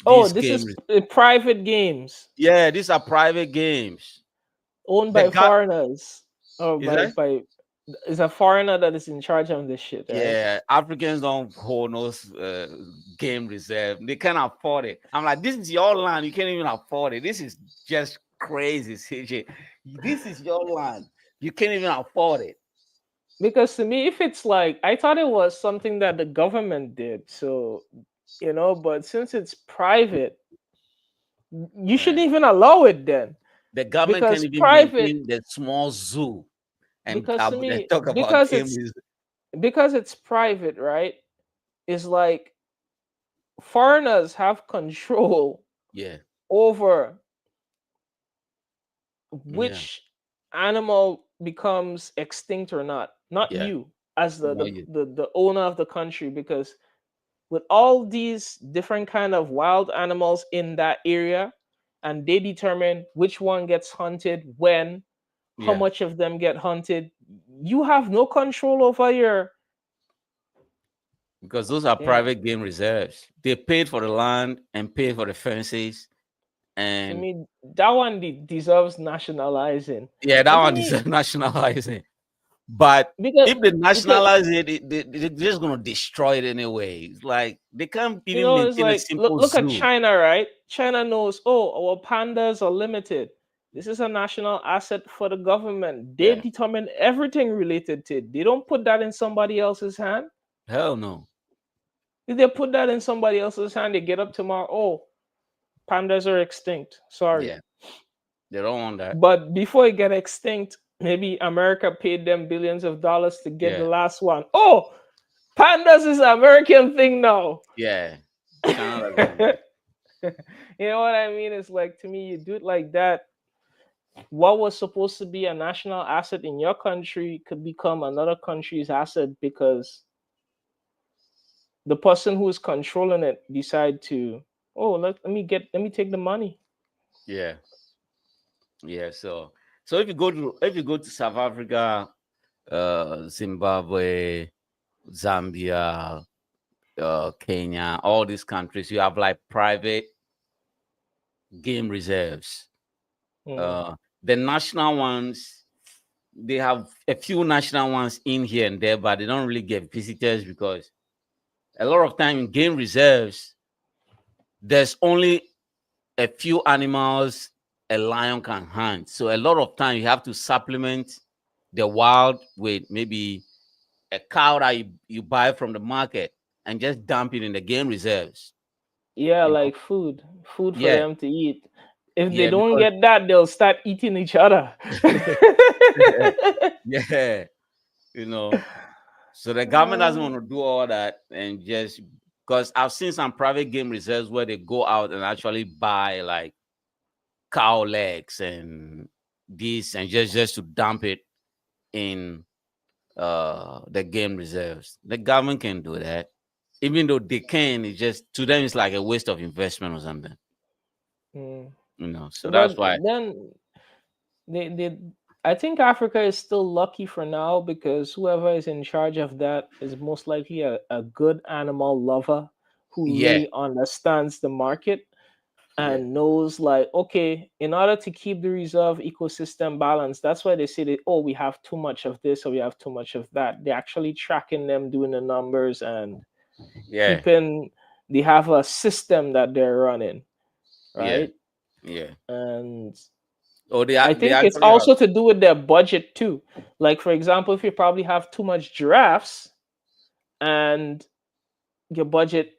Speaker 1: Oh,
Speaker 2: these
Speaker 1: this is
Speaker 2: games.
Speaker 1: private games
Speaker 2: Yeah, these are private games.
Speaker 1: owned
Speaker 2: The
Speaker 1: by
Speaker 2: guy
Speaker 1: foreigners, or
Speaker 2: is that
Speaker 1: by is a foreigner that is in charge of this shit, right?
Speaker 2: yeah, Africans don't hold no game reserve. They can't afford it. I'm like, this is your land. You can't even afford it. This is just crazy, CJ. This is your land. You can't even afford it.
Speaker 1: Because to me, if it's like, I thought it was something that the government did, so but since it's private, you
Speaker 2: Yeah.
Speaker 1: shouldn't even allow it then.
Speaker 2: The government can't
Speaker 1: Because
Speaker 2: even
Speaker 1: private,
Speaker 2: maintain the small zoo and,
Speaker 1: because to
Speaker 2: and
Speaker 1: me,
Speaker 2: talk about
Speaker 1: because
Speaker 2: game
Speaker 1: it's
Speaker 2: reserve.
Speaker 1: because it's private, right? It's like foreigners have control
Speaker 2: Yeah,
Speaker 1: over
Speaker 2: yeah,
Speaker 1: which animal becomes extinct or not. Not
Speaker 2: yeah.
Speaker 1: you as the
Speaker 2: No,
Speaker 1: the, the, the owner of the country, because with all these different kind of wild animals in that area, and they determine which one gets hunted when, how
Speaker 2: yeah,
Speaker 1: much of them get hunted. You have no control over your,
Speaker 2: because those are
Speaker 1: damn.
Speaker 2: private game reserves. They paid for the land and paid for the fences,
Speaker 1: To
Speaker 2: and
Speaker 1: me, that one deserves nationalizing.
Speaker 2: yeah, that
Speaker 1: And to
Speaker 2: one
Speaker 1: me,
Speaker 2: is nationalizing. But
Speaker 1: because
Speaker 2: if they
Speaker 1: because
Speaker 2: nationalize it, they're just gonna destroy it anyway. It's like they can't even
Speaker 1: it's
Speaker 2: maintain a
Speaker 1: like,
Speaker 2: simple
Speaker 1: look at
Speaker 2: zoo.
Speaker 1: China, right? China knows, oh, our pandas are limited. This is a national asset for the government. They
Speaker 2: Yeah,
Speaker 1: determine everything related to it. They don't put that in somebody else's hand.
Speaker 2: hell no.
Speaker 1: If they put that in somebody else's hand, they get up tomorrow, oh, pandas are extinct. Sorry.
Speaker 2: Yeah, they don't want that.
Speaker 1: But before it get extinct, maybe America paid them billions of dollars to get the
Speaker 2: Yeah,
Speaker 1: last one. Oh, pandas is an American thing now.
Speaker 2: yeah. China doesn't want that.
Speaker 1: You know what I mean? It's like, to me, you do it like that, what was supposed to be a national asset in your country could become another country's asset because the person who is controlling it decide to, oh, let me take the money.
Speaker 2: Yeah, yeah. So if you go to South Africa, Zimbabwe, Zambia, Kenya, all these countries, you have like private game reserves.
Speaker 1: Mm.
Speaker 2: Uh, the national ones, they have a few national ones in here and there, but they don't really get visitors because a lot of time in game reserves, there's only a few animals a lion can hunt. So a lot of time you have to supplement the wild with maybe a cow that you buy from the market and just dump it in the game reserves.
Speaker 1: Yeah,
Speaker 2: You know?
Speaker 1: like food for
Speaker 2: Yeah,
Speaker 1: them to eat. If they
Speaker 2: yeah,
Speaker 1: don't
Speaker 2: because
Speaker 1: get that, they'll start eating each other.
Speaker 2: yeah, yeah, you know. So the government doesn't want to do all that and just because I've seen some private game reserves where they go out and actually buy like cow legs and this and just to dump it in the game reserves. The government can do that. Even though they can, it's just to them it's like a waste of investment or something.
Speaker 1: Mm.
Speaker 2: So
Speaker 1: But
Speaker 2: that's why.
Speaker 1: then they I think Africa is still lucky for now because whoever is in charge of that is most likely a good animal lover who
Speaker 2: Yeah,
Speaker 1: really understands the market
Speaker 2: yeah,
Speaker 1: and knows, like, okay, in order to keep the reserve ecosystem balanced, that's why they say that, oh, we have too much of this or we have too much of that. They're actually tracking them, doing the numbers, and
Speaker 2: yeah,
Speaker 1: keeping, they have a system that they're running,
Speaker 2: yeah,
Speaker 1: right?
Speaker 2: yeah.
Speaker 1: And
Speaker 2: Oh,
Speaker 1: I
Speaker 2: they
Speaker 1: think it's
Speaker 2: actually have.
Speaker 1: also to do with their budget too. Like, for example, if you probably have too much giraffes and your budget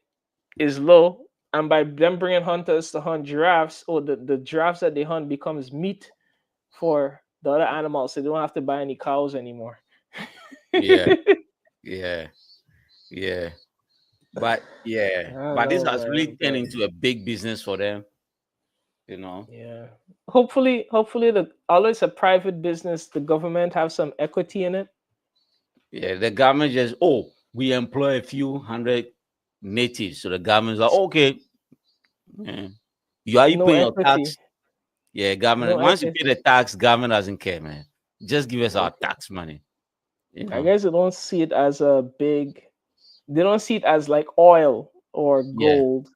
Speaker 1: is low, and by them bringing hunters to hunt giraffes, or the giraffes that they hunt becomes meat for the other animals, so they don't have to buy any cows anymore.
Speaker 2: Yeah,
Speaker 1: I
Speaker 2: yeah, yeah. But
Speaker 1: don't
Speaker 2: this
Speaker 1: know,
Speaker 2: has really
Speaker 1: man,
Speaker 2: turned
Speaker 1: but
Speaker 2: into a big business for them. You know.
Speaker 1: yeah. Hopefully the although it's a private business, the government have some equity in it.
Speaker 2: Yeah, the government just we employ a few hundred natives, so the government's like okay, yeah. You
Speaker 1: No
Speaker 2: paying your
Speaker 1: equity.
Speaker 2: tax? Yeah, government.
Speaker 1: No
Speaker 2: Once you pay
Speaker 1: equity.
Speaker 2: the tax, government doesn't care, man. Just give us our
Speaker 1: Okay.
Speaker 2: tax money. You
Speaker 1: I
Speaker 2: know.
Speaker 1: guess they don't see it as a big, they don't see it as like oil or
Speaker 2: Yeah.
Speaker 1: gold.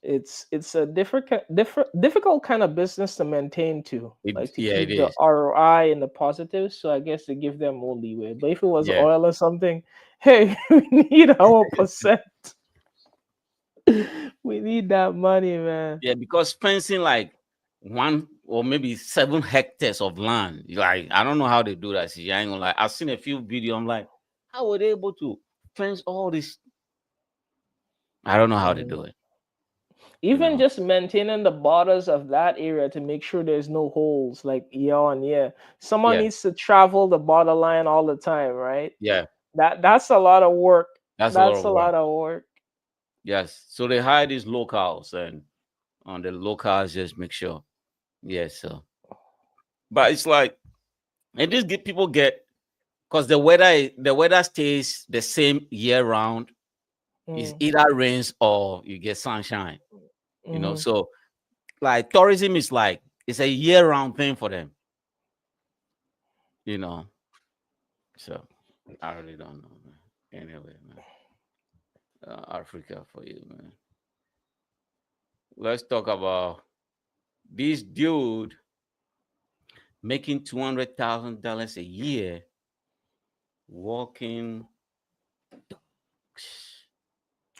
Speaker 1: It's a difficult kind of business to maintain too, like to
Speaker 2: It
Speaker 1: keep the
Speaker 2: is.
Speaker 1: ROI in the positive. So I guess they give them more leeway. But if it was
Speaker 2: Yeah.
Speaker 1: oil or something, hey, we need our percent. We need that money, man.
Speaker 2: Yeah, because fencing like 1 or maybe 7 hectares of land, like I don't know how they do that. See, I ain't gonna lie. I've seen a few videos. I'm like, how were they able to fence all this? I don't know how they do
Speaker 1: Mm.
Speaker 2: it. You
Speaker 1: Even
Speaker 2: know.
Speaker 1: just maintaining the borders of that area to make sure there's no holes, like year on year. Someone
Speaker 2: Yeah.
Speaker 1: needs to travel the borderline all the time, right?
Speaker 2: Yeah.
Speaker 1: That's a lot of work.
Speaker 2: That's a lot
Speaker 1: That's
Speaker 2: of
Speaker 1: a
Speaker 2: work.
Speaker 1: lot of work.
Speaker 2: Yes. So they hire these locals, and on the locals just make sure. Yes. So, but it's like, and these people get because the weather stays the same year round. It's
Speaker 1: Mm.
Speaker 2: either rains or you get sunshine.
Speaker 1: Hmm.
Speaker 2: So like tourism is like it's a year round thing for them. You know. So I really don't know, man. Anyway, man. Africa for you, man. Let's talk about this dude making $200,000 a year walking.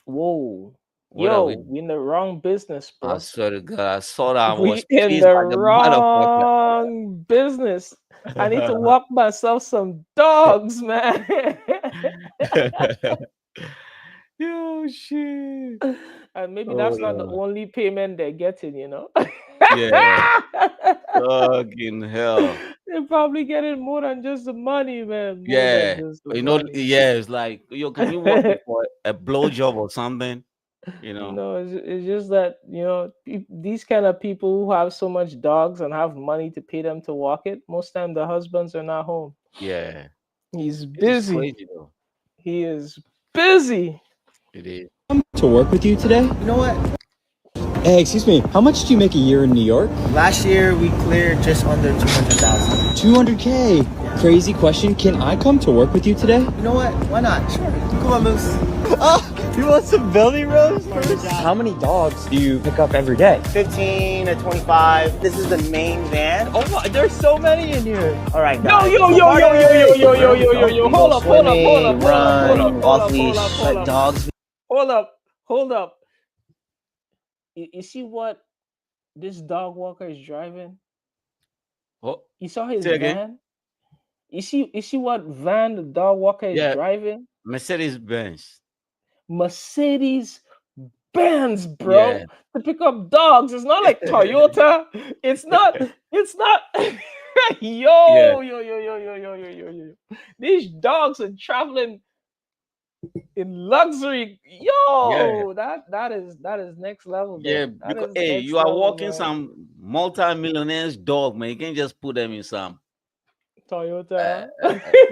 Speaker 1: Whoa.
Speaker 2: What are we?
Speaker 1: Yo, we in the wrong business,
Speaker 2: I
Speaker 1: bros.
Speaker 2: swear to God, I saw that and
Speaker 1: We
Speaker 2: was
Speaker 1: in
Speaker 2: pissed
Speaker 1: the
Speaker 2: like a motherfucker.
Speaker 1: wrong business. I need to walk myself some dogs, man.
Speaker 2: Yo, shit.
Speaker 1: And maybe
Speaker 2: Oh,
Speaker 1: that's not the
Speaker 2: Lord.
Speaker 1: only payment they're getting.
Speaker 2: Yeah. Fucking hell.
Speaker 1: They're probably getting more than just the money, man. More than
Speaker 2: Yeah.
Speaker 1: just the money.
Speaker 2: Yeah, it's like, yo, can you walk me for a blowjob or something? You know.
Speaker 1: No, it's just that these kind of people who have so much dogs and have money to pay them to walk it. Most time the husbands are not home.
Speaker 2: Yeah.
Speaker 1: He's
Speaker 2: This is
Speaker 1: busy.
Speaker 2: crazy though.
Speaker 1: He is busy.
Speaker 2: It is.
Speaker 4: To work with you today?
Speaker 5: You know what?
Speaker 4: Hey, excuse me, how much do you make a year in New York?
Speaker 5: Last year we cleared just under 200,000.
Speaker 4: 200K. Crazy question. Can I come to work with you today?
Speaker 5: You know what? Why not? Sure. Come on, Moose. Oh, you want some belly roast first?
Speaker 4: How many dogs do you pick up every day?
Speaker 5: 15 to 25. This is the main van.
Speaker 4: Oh my, there's so many in here.
Speaker 5: All right,
Speaker 1: Yo,
Speaker 5: guys.
Speaker 1: yo, yo, yo, yo, yo, yo, yo, yo, yo. Hold up, hold up, hold up, hold up, hold up,
Speaker 5: Off leash, let dogs.
Speaker 1: hold up, hold up. You see what this dog walker is driving?
Speaker 2: Oh,
Speaker 1: You saw his
Speaker 2: say again.
Speaker 1: van? You see what van the dog walker is
Speaker 2: Yeah.
Speaker 1: driving?
Speaker 2: Mercedes Benz.
Speaker 1: Mercedes Benz, bro.
Speaker 2: Yeah.
Speaker 1: To pick up dogs. It's not like Toyota. It's not. Yo, yo, yo, yo, yo, yo, yo, yo, yo. These dogs are traveling in luxury. Yo, that is next level, though.
Speaker 2: Yeah,
Speaker 1: That
Speaker 2: because
Speaker 1: is
Speaker 2: hey,
Speaker 1: next
Speaker 2: you are
Speaker 1: level,
Speaker 2: walking
Speaker 1: man.
Speaker 2: some multi-millionaire's dog, man. You can't just put them in some
Speaker 1: Toyota.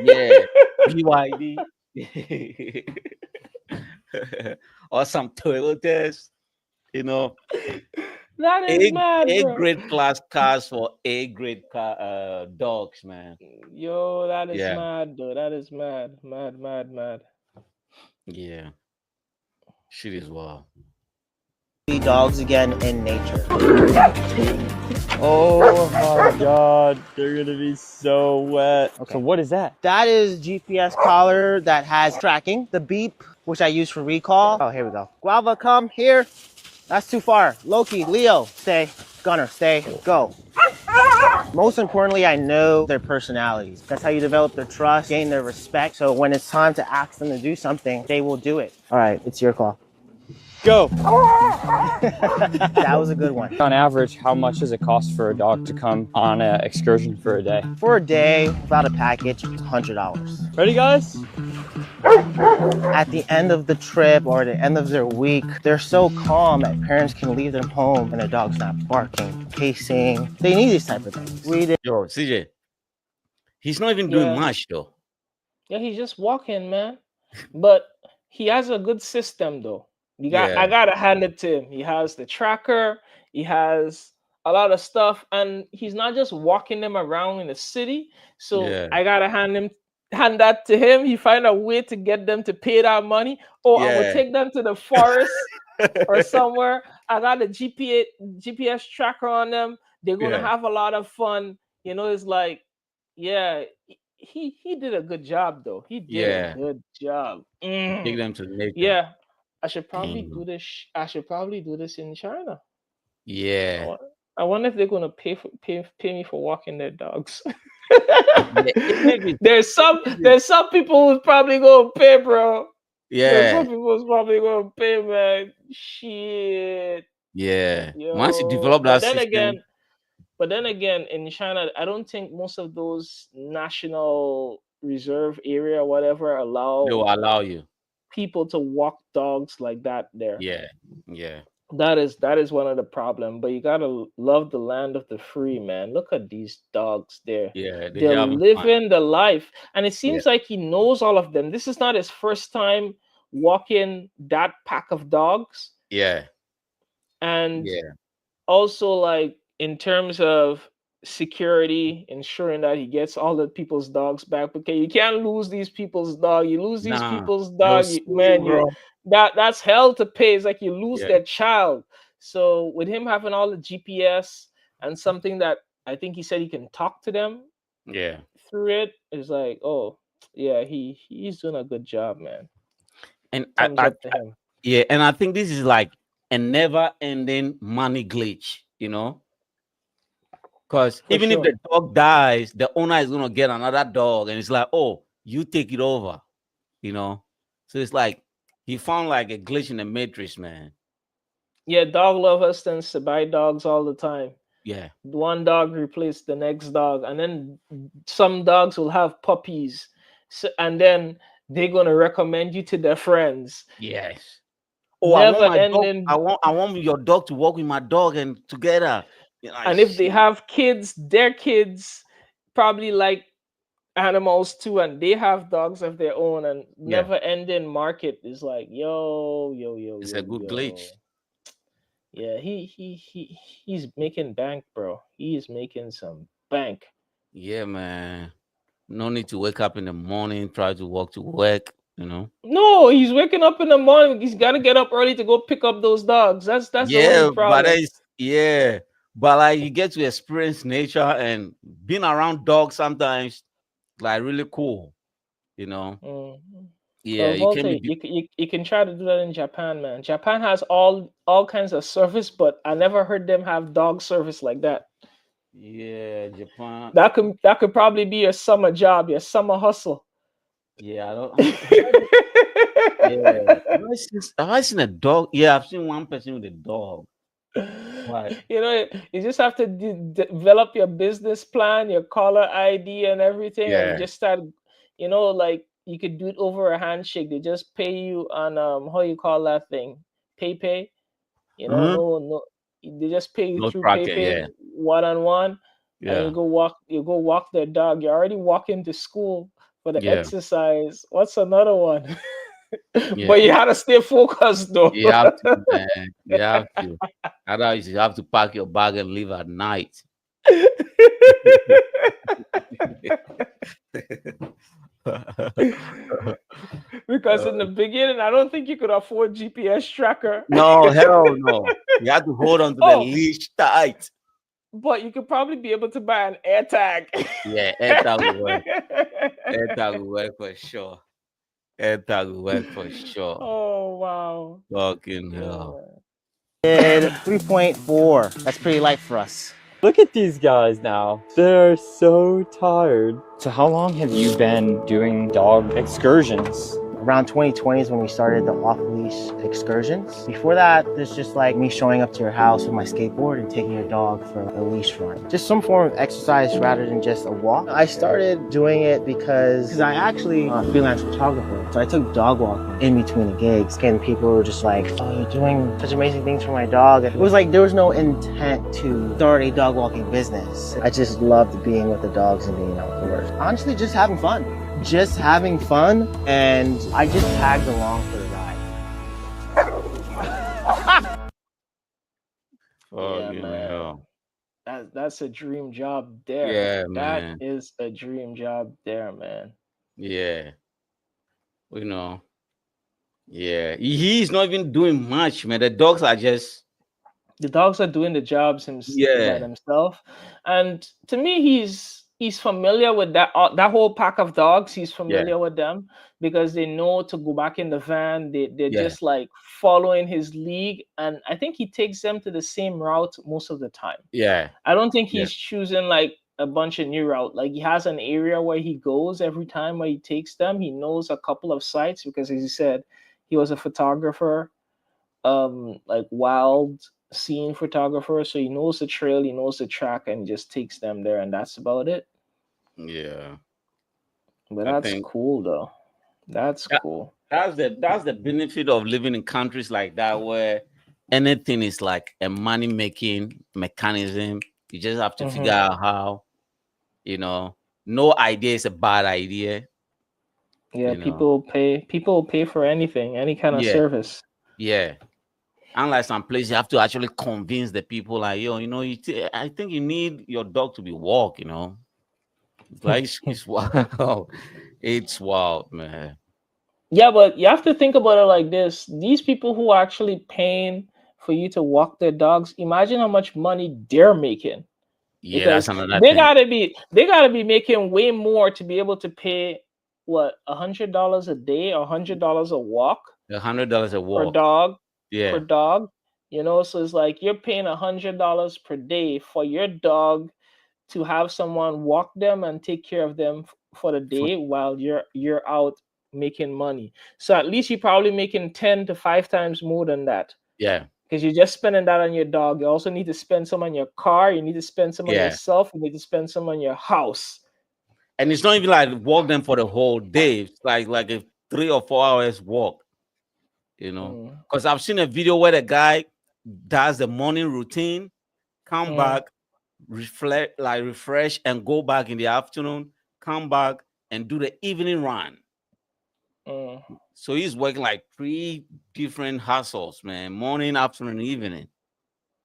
Speaker 2: yeah, BYD or some Toyotas, you know.
Speaker 1: That is mad,
Speaker 2: A
Speaker 1: bro.
Speaker 2: grade class cars for A grade dogs, man.
Speaker 1: Yo, that is
Speaker 2: Yeah.
Speaker 1: mad, though. That is mad. Mad.
Speaker 2: Yeah. Shit is wild.
Speaker 5: Dogs again in nature.
Speaker 4: Oh my god, they're gonna be so wet.
Speaker 5: Okay.
Speaker 4: So what is that?
Speaker 5: That is GPS collar that has tracking. The beep, which I use for recall. Oh, here we go. Guava, come here. That's too far. Loki, Leo, stay. Gunner, stay. Go. Most importantly, I know their personalities. That's how you develop their trust, gain their respect. So when it's time to ask them to do something, they will do it. All right, it's your call.
Speaker 4: Go!
Speaker 5: That was a good one.
Speaker 4: On average, how much does it cost for a dog to come on an excursion for a day?
Speaker 5: For a day, without a package, $100.
Speaker 4: Ready, guys?
Speaker 5: At the end of the trip or the end of their week, they're so calm that parents can leave them home and their dog's not barking, pacing. They need these type of things. We did.
Speaker 2: Yo, CJ, he's not even doing
Speaker 1: Yeah.
Speaker 2: much though.
Speaker 1: Yeah, he's just walking, man. But he has a good system, though.
Speaker 2: Yeah.
Speaker 1: I gotta hand it to him. He has the tracker. He has a lot of stuff, and he's not just walking them around in the city. So
Speaker 2: Yeah.
Speaker 1: I gotta hand that to him. He find a way to get them to pay that money. Oh, I'm
Speaker 2: Yeah.
Speaker 1: gonna take them to the forest or somewhere. I got a GPS tracker on them. They're gonna
Speaker 2: Yeah.
Speaker 1: have a lot of fun. It's like, yeah, he did a good job, though. He did
Speaker 2: Yeah.
Speaker 1: a good job.
Speaker 2: Take them to nature.
Speaker 1: Yeah, I should probably
Speaker 2: Damn.
Speaker 1: do this. I should probably do this in China.
Speaker 2: Yeah.
Speaker 1: I wonder if they're gonna pay me for walking their dogs.
Speaker 2: Even if it-
Speaker 1: There's some people who's probably gonna pay, bro. There's some
Speaker 2: yeah.
Speaker 1: people who's probably gonna pay, man. Shit.
Speaker 2: Yeah.
Speaker 1: Yo.
Speaker 2: Once you develop that
Speaker 1: But then again, in China, I don't think most of those national reserve area or whatever
Speaker 2: they
Speaker 1: allow
Speaker 2: will allow you.
Speaker 1: people to walk dogs like that there.
Speaker 2: Yeah. Yeah.
Speaker 1: That is one of the problem. But you gotta love the land of the free, man. Look at these dogs there.
Speaker 2: Yeah.
Speaker 1: They're
Speaker 2: having fun.
Speaker 1: living the life. And it seems like he knows all of them. This is not his first time walking that pack of dogs.
Speaker 2: Yeah.
Speaker 1: And
Speaker 2: Yeah.
Speaker 1: also, like, in terms of security, ensuring that he gets all the people's dogs back. Okay, you can't lose these people's dog. You lose these
Speaker 2: Nah.
Speaker 1: people's
Speaker 2: They'll
Speaker 1: dog,
Speaker 2: sue you,
Speaker 1: man.
Speaker 2: bro.
Speaker 1: That's hell to pay. It's like you lose
Speaker 2: Yeah.
Speaker 1: their child. So with him having all the GPS and something that I think he said he can talk to them
Speaker 2: Yeah.
Speaker 1: through it, is like, oh yeah, he's doing a good job, man.
Speaker 2: And
Speaker 1: Thumbs up to him.
Speaker 2: yeah, and I think this is like a never-ending money glitch, you know? Because
Speaker 1: For
Speaker 2: even
Speaker 1: sure.
Speaker 2: if the dog dies, the owner is gonna get another dog, and it's like, oh, you take it over, you know? So it's like he found like a glitch in the matrix, man.
Speaker 1: Yeah, dog lovers tends to buy dogs all the time.
Speaker 2: Yeah,
Speaker 1: One dog replaced the next dog, and then some dogs will have puppies, and then they're gonna recommend you to their friends.
Speaker 2: yes. Oh, I want
Speaker 1: never
Speaker 2: my dog.
Speaker 1: ending.
Speaker 2: I want your dog to walk with my dog and together. You know,
Speaker 1: And if they
Speaker 2: shit.
Speaker 1: have kids, their kids probably like animals too, and they have dogs of their own, and
Speaker 2: Yeah,
Speaker 1: never ending market is like, yo, yo, yo,
Speaker 2: it's a
Speaker 1: yo,
Speaker 2: good glitch.
Speaker 1: yo. Yeah, he's making bank, bro. He is making some bank.
Speaker 2: Yeah, man. No need to wake up in the morning, try to walk to work, you know.
Speaker 1: No, he's waking up in the morning. He's got to get up early to go pick up those dogs. That's the only
Speaker 2: Yeah, but
Speaker 1: problem.
Speaker 2: it's yeah. But like you get to experience nature and being around dogs sometimes like really cool, you know.
Speaker 1: Mhm.
Speaker 2: Yeah,
Speaker 1: Well,
Speaker 2: you can
Speaker 1: Volta,
Speaker 2: be
Speaker 1: you can try to do that in Japan, man. Japan has all kinds of service, but I never heard them have dog service like that.
Speaker 2: yeah, Japan.
Speaker 1: That could probably be your summer job, your summer hustle.
Speaker 2: Yeah, I don't yeah. Have I seen a dog? Yeah, I've seen one person with a dog. Right.
Speaker 1: You just have to develop your business plan, your caller ID, and everything, and
Speaker 2: Yeah.
Speaker 1: just start. Like you could do it over a handshake. They just pay you on how you call that thing, PayPay.
Speaker 2: Mhm.
Speaker 1: No, they just pay you
Speaker 2: No
Speaker 1: through
Speaker 2: tracker,
Speaker 1: PayPay
Speaker 2: yeah.
Speaker 1: one on one, and
Speaker 2: Yeah.
Speaker 1: You go walk their dog. You're already walking to school for the
Speaker 2: Yeah.
Speaker 1: exercise. What's another one?
Speaker 2: Yeah.
Speaker 1: But you had to stay focused though.
Speaker 2: You have to, man. You have to. Otherwise, you have to pack your bag and leave at night.
Speaker 1: Because in the beginning, I don't think you could afford GPS tracker.
Speaker 2: No, hell no. You have to hold on to the
Speaker 1: Oh,
Speaker 2: leash tight.
Speaker 1: but you could probably be able to buy an air tag.
Speaker 2: Yeah, AirTag will work. AirTag will work for sure. AirTag will work for sure.
Speaker 1: Oh wow.
Speaker 2: Fucking
Speaker 1: Yeah,
Speaker 2: hell.
Speaker 1: man.
Speaker 5: Did 3.4. That's pretty light for us.
Speaker 4: Look at these guys now. They're so tired. So how long have you been doing dog excursions?
Speaker 5: Around 2020 is when we started the off-leash excursions. Before that, there's just like me showing up to your house with my skateboard and taking your dog for a leash run. Just some form of exercise rather than just a walk. I started doing it because I actually am a freelance photographer. So I took dog walking in between the gigs, and people were just like, oh, you're doing such amazing things for my dog. It was like there was no intent to start a dog walking business. I just loved being with the dogs and being outdoors. Honestly, just having fun. Just having fun, and I just tagged along for the ride.
Speaker 1: Yeah,
Speaker 2: Fucking
Speaker 1: man.
Speaker 2: hell.
Speaker 1: That's a dream job there.
Speaker 2: Yeah,
Speaker 1: That
Speaker 2: man.
Speaker 1: is a dream job there, man.
Speaker 2: Yeah. You know. Yeah. He's not even doing much, man. The dogs are just
Speaker 1: The dogs are doing the jobs by
Speaker 2: yeah.
Speaker 1: themselves, and to me, he's familiar with that whole pack of dogs. He's
Speaker 2: Yeah.
Speaker 1: familiar with them because they know to go back in the van. They're
Speaker 2: Yeah.
Speaker 1: just like following his lead, and I think he takes them to the same route most of the time.
Speaker 2: Yeah.
Speaker 1: I don't think
Speaker 2: Yeah.
Speaker 1: he's choosing like a bunch of new route. Like he has an area where he goes every time where he takes them. He knows a couple of sites because, as he said, he was a photographer, like wild scene photographer. So he knows the trail, he knows the track, and just takes them there, and that's about it.
Speaker 2: Yeah.
Speaker 1: But
Speaker 2: I
Speaker 1: that's
Speaker 2: think
Speaker 1: cool though. That's
Speaker 2: that,
Speaker 1: cool.
Speaker 2: that's the benefit of living in countries like that where anything is like a money making mechanism. You just have to figure
Speaker 1: Mm-hmm.
Speaker 2: out how, you know, no idea is a bad idea,
Speaker 1: Yeah,
Speaker 2: you know.
Speaker 1: people pay for anything, any kind of
Speaker 2: Yeah,
Speaker 1: service.
Speaker 2: yeah. Unlike some places, you have to actually convince the people, like, yo, you know, I think you need your dog to be walked, you know. It's like it's wild. It's wild, man.
Speaker 1: Yeah, but you have to think about it like this. These people who are actually paying for you to walk their dogs, imagine how much money they're making.
Speaker 2: Yeah, that's
Speaker 1: Because
Speaker 2: another
Speaker 1: they
Speaker 2: thing.
Speaker 1: gotta be making way more to be able to pay what $100 a day or $100 a walk
Speaker 2: $100 a
Speaker 1: per
Speaker 2: walk.
Speaker 1: dog per
Speaker 2: Yeah,
Speaker 1: dog. So it's like you're paying $100 per day for your dog to have someone walk them and take care of them for the
Speaker 2: for,
Speaker 1: day while you're out making money. So at least you're probably making 10 to 5 times more than that
Speaker 2: yeah,
Speaker 1: because you're just spending that on your dog. You also need to spend some on your car. You need to spend some on
Speaker 2: yeah.
Speaker 1: yourself. You need to spend some on your house.
Speaker 2: And it's not even like walk them for the whole day. It's like a 3 or 4 hours walk. you know, because I've seen a video where the guy does the morning routine, come back, reflect, like refresh, and go back in the afternoon, come back and do the evening run. So he's working like 3 different hustles, man. Morning, afternoon, evening.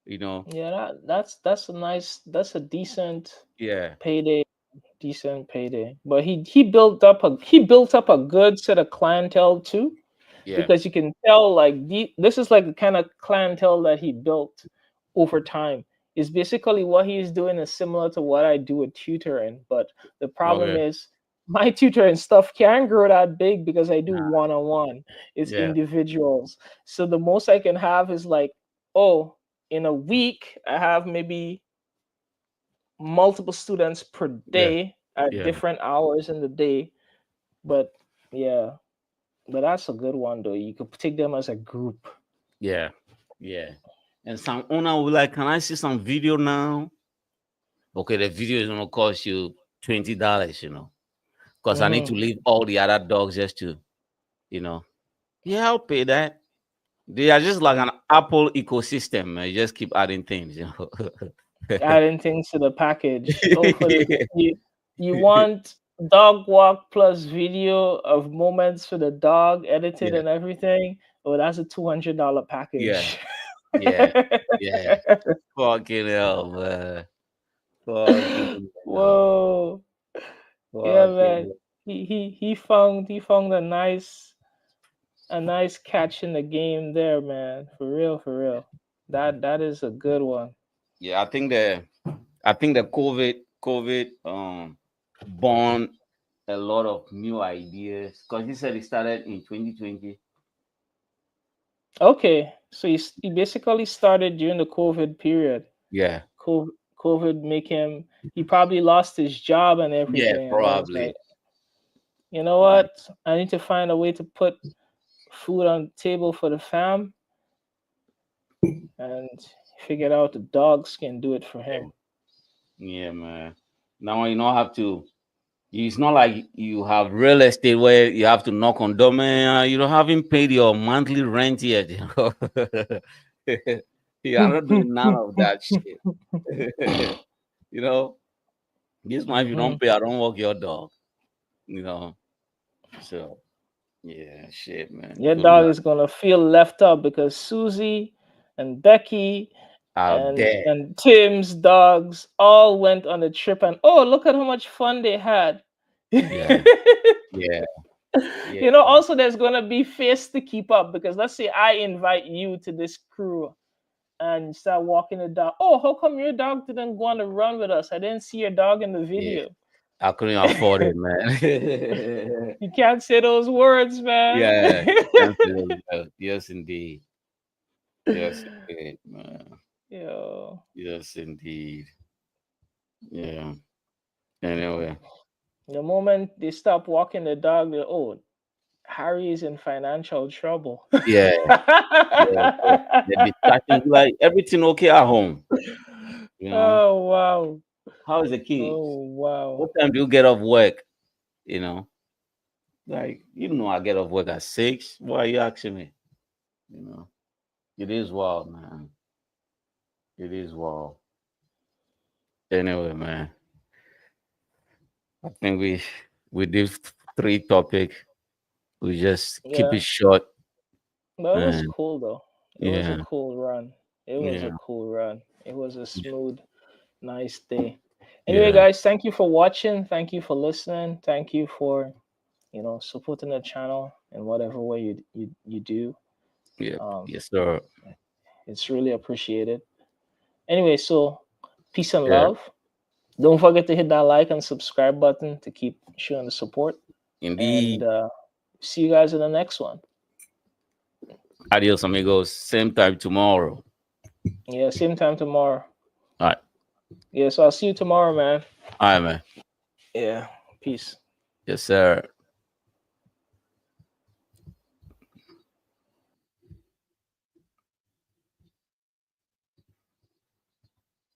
Speaker 2: You know.
Speaker 1: Yeah, that's a nice, that's a decent payday. Decent payday. But he built up a good set of clientele too.
Speaker 2: Yeah.
Speaker 1: Because you can tell like this is like the kind of clientele that he built over time. Is basically what he's doing is similar to what I do with tutoring, but the problem is my tutoring stuff can't grow that big because I do one-on-one. It's individuals. So the most I can have is like, oh, in a week I have maybe multiple students per day at different hours in the day. But yeah, but that's a good one though. You could take them as a group.
Speaker 2: Yeah. And some owner will like, can I see some video now? Okay, the video is gonna cost you $20, you know, because I need to leave all the other dogs just to, you know. Yeah, I'll pay that. They are just like an Apple ecosystem. Man. You just keep adding things, you know.
Speaker 1: Adding things to the package. Oh, for you want dog walk plus video of moments for the dog edited and everything. Oh, that's a $200 package.
Speaker 2: Yeah. Fucking hell, man.
Speaker 1: Whoa. Yeah, man. He found a nice catch in the game there, man. For real. That is a good one.
Speaker 2: Yeah, I think the COVID born a lot of new ideas because he said it started in 2020.
Speaker 1: Okay, so he basically started during the COVID period.
Speaker 2: Yeah.
Speaker 1: COVID make him. He probably lost his job and everything.
Speaker 2: Yeah, probably.
Speaker 1: And like, you know what? I need to find a way to put food on the table for the fam, and figured out the dogs can do it for him.
Speaker 2: Yeah, man. Now you don't have to. It's not like you have real estate where you have to knock on door, man. You don't haven't paid your monthly rent yet. You know? You are not doing none of that shit. You know, this month you don't pay, I don't walk your dog. You know, so yeah, shit, man.
Speaker 1: Your dog is gonna feel left out because Susie and Becky and Tim's dogs all went on a trip, and oh, look at how much fun they had.
Speaker 2: Yeah.
Speaker 1: You know, also there's gonna be face to keep up because let's say I invite you to this crew and start walking the dog. Oh, how come your dog didn't go on a run with us? I didn't see your dog in the video.
Speaker 2: I couldn't afford it, man.
Speaker 1: You can't say those words, man.
Speaker 2: Yeah. Yes, indeed. Yes, indeed, man.
Speaker 1: Yo.
Speaker 2: Yes, indeed. Yeah. Anyway.
Speaker 1: The moment they stop walking the dog, they're, oh, Harry is in financial trouble.
Speaker 2: Yeah. They'll be starting like everything okay at home. You know?
Speaker 1: Oh wow.
Speaker 2: How is the kids?
Speaker 1: Oh wow.
Speaker 2: What time do you get off work? You know? Like, you know, I get off work at 6. Why are you asking me? You know, it is wild, man. It is wild. Anyway, man. I think we did 3 topics. We just keep it short.
Speaker 1: But it was cool though. It was a cool run. It was a smooth, nice day. Anyway, guys, thank you for watching. Thank you for listening. Thank you for, you know, supporting the channel in whatever way you do.
Speaker 2: Yeah. Yes, sir.
Speaker 1: It's really appreciated. Anyway, so peace and love. Don't forget to hit that like and subscribe button to keep showing the support.
Speaker 2: Indeed.
Speaker 1: And see you guys in the next one.
Speaker 2: Adios, amigos. Same time tomorrow.
Speaker 1: Yeah, same time tomorrow.
Speaker 2: All right.
Speaker 1: Yeah, so I'll see you tomorrow, man.
Speaker 2: All right, man.
Speaker 1: Yeah. Peace.
Speaker 2: Yes, sir.